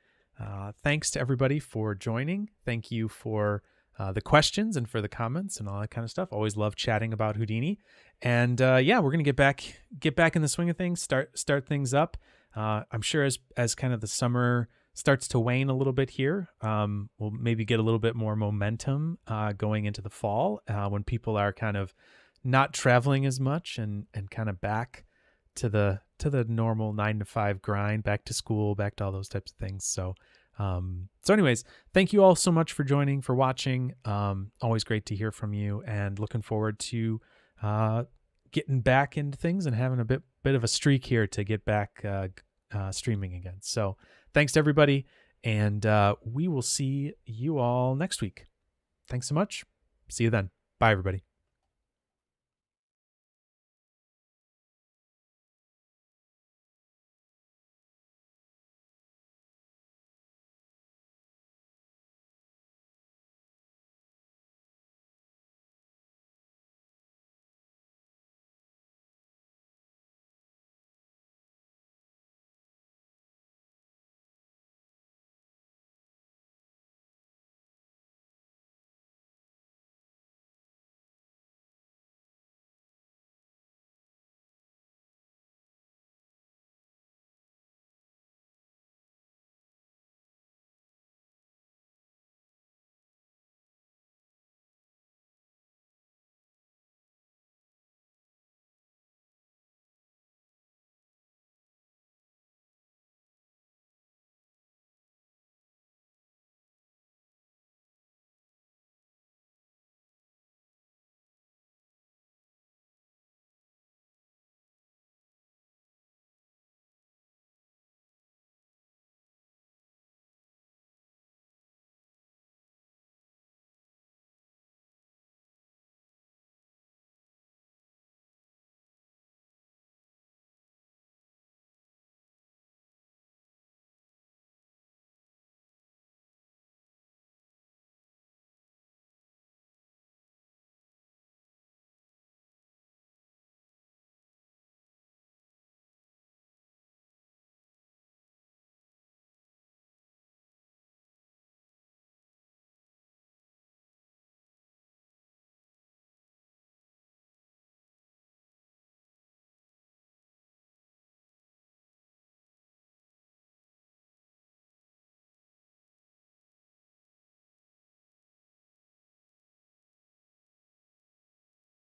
thanks to everybody for joining. Thank you for the questions and for the comments and all that kind of stuff. Always love chatting about Houdini. And we're gonna get back in the swing of things. Start things up. I'm sure as kind of the summer starts to wane a little bit here, we'll maybe get a little bit more momentum going into the fall, when people are kind of not traveling as much and kind of back to the normal 9 to 5 grind, back to school, back to all those types of things. So anyways, thank you all so much for joining, for watching. Always great to hear from you, and looking forward to getting back into things and having a bit of a streak here to get back streaming again. So thanks to everybody, and we will see you all next week. Thanks so much. See you then. Bye, everybody.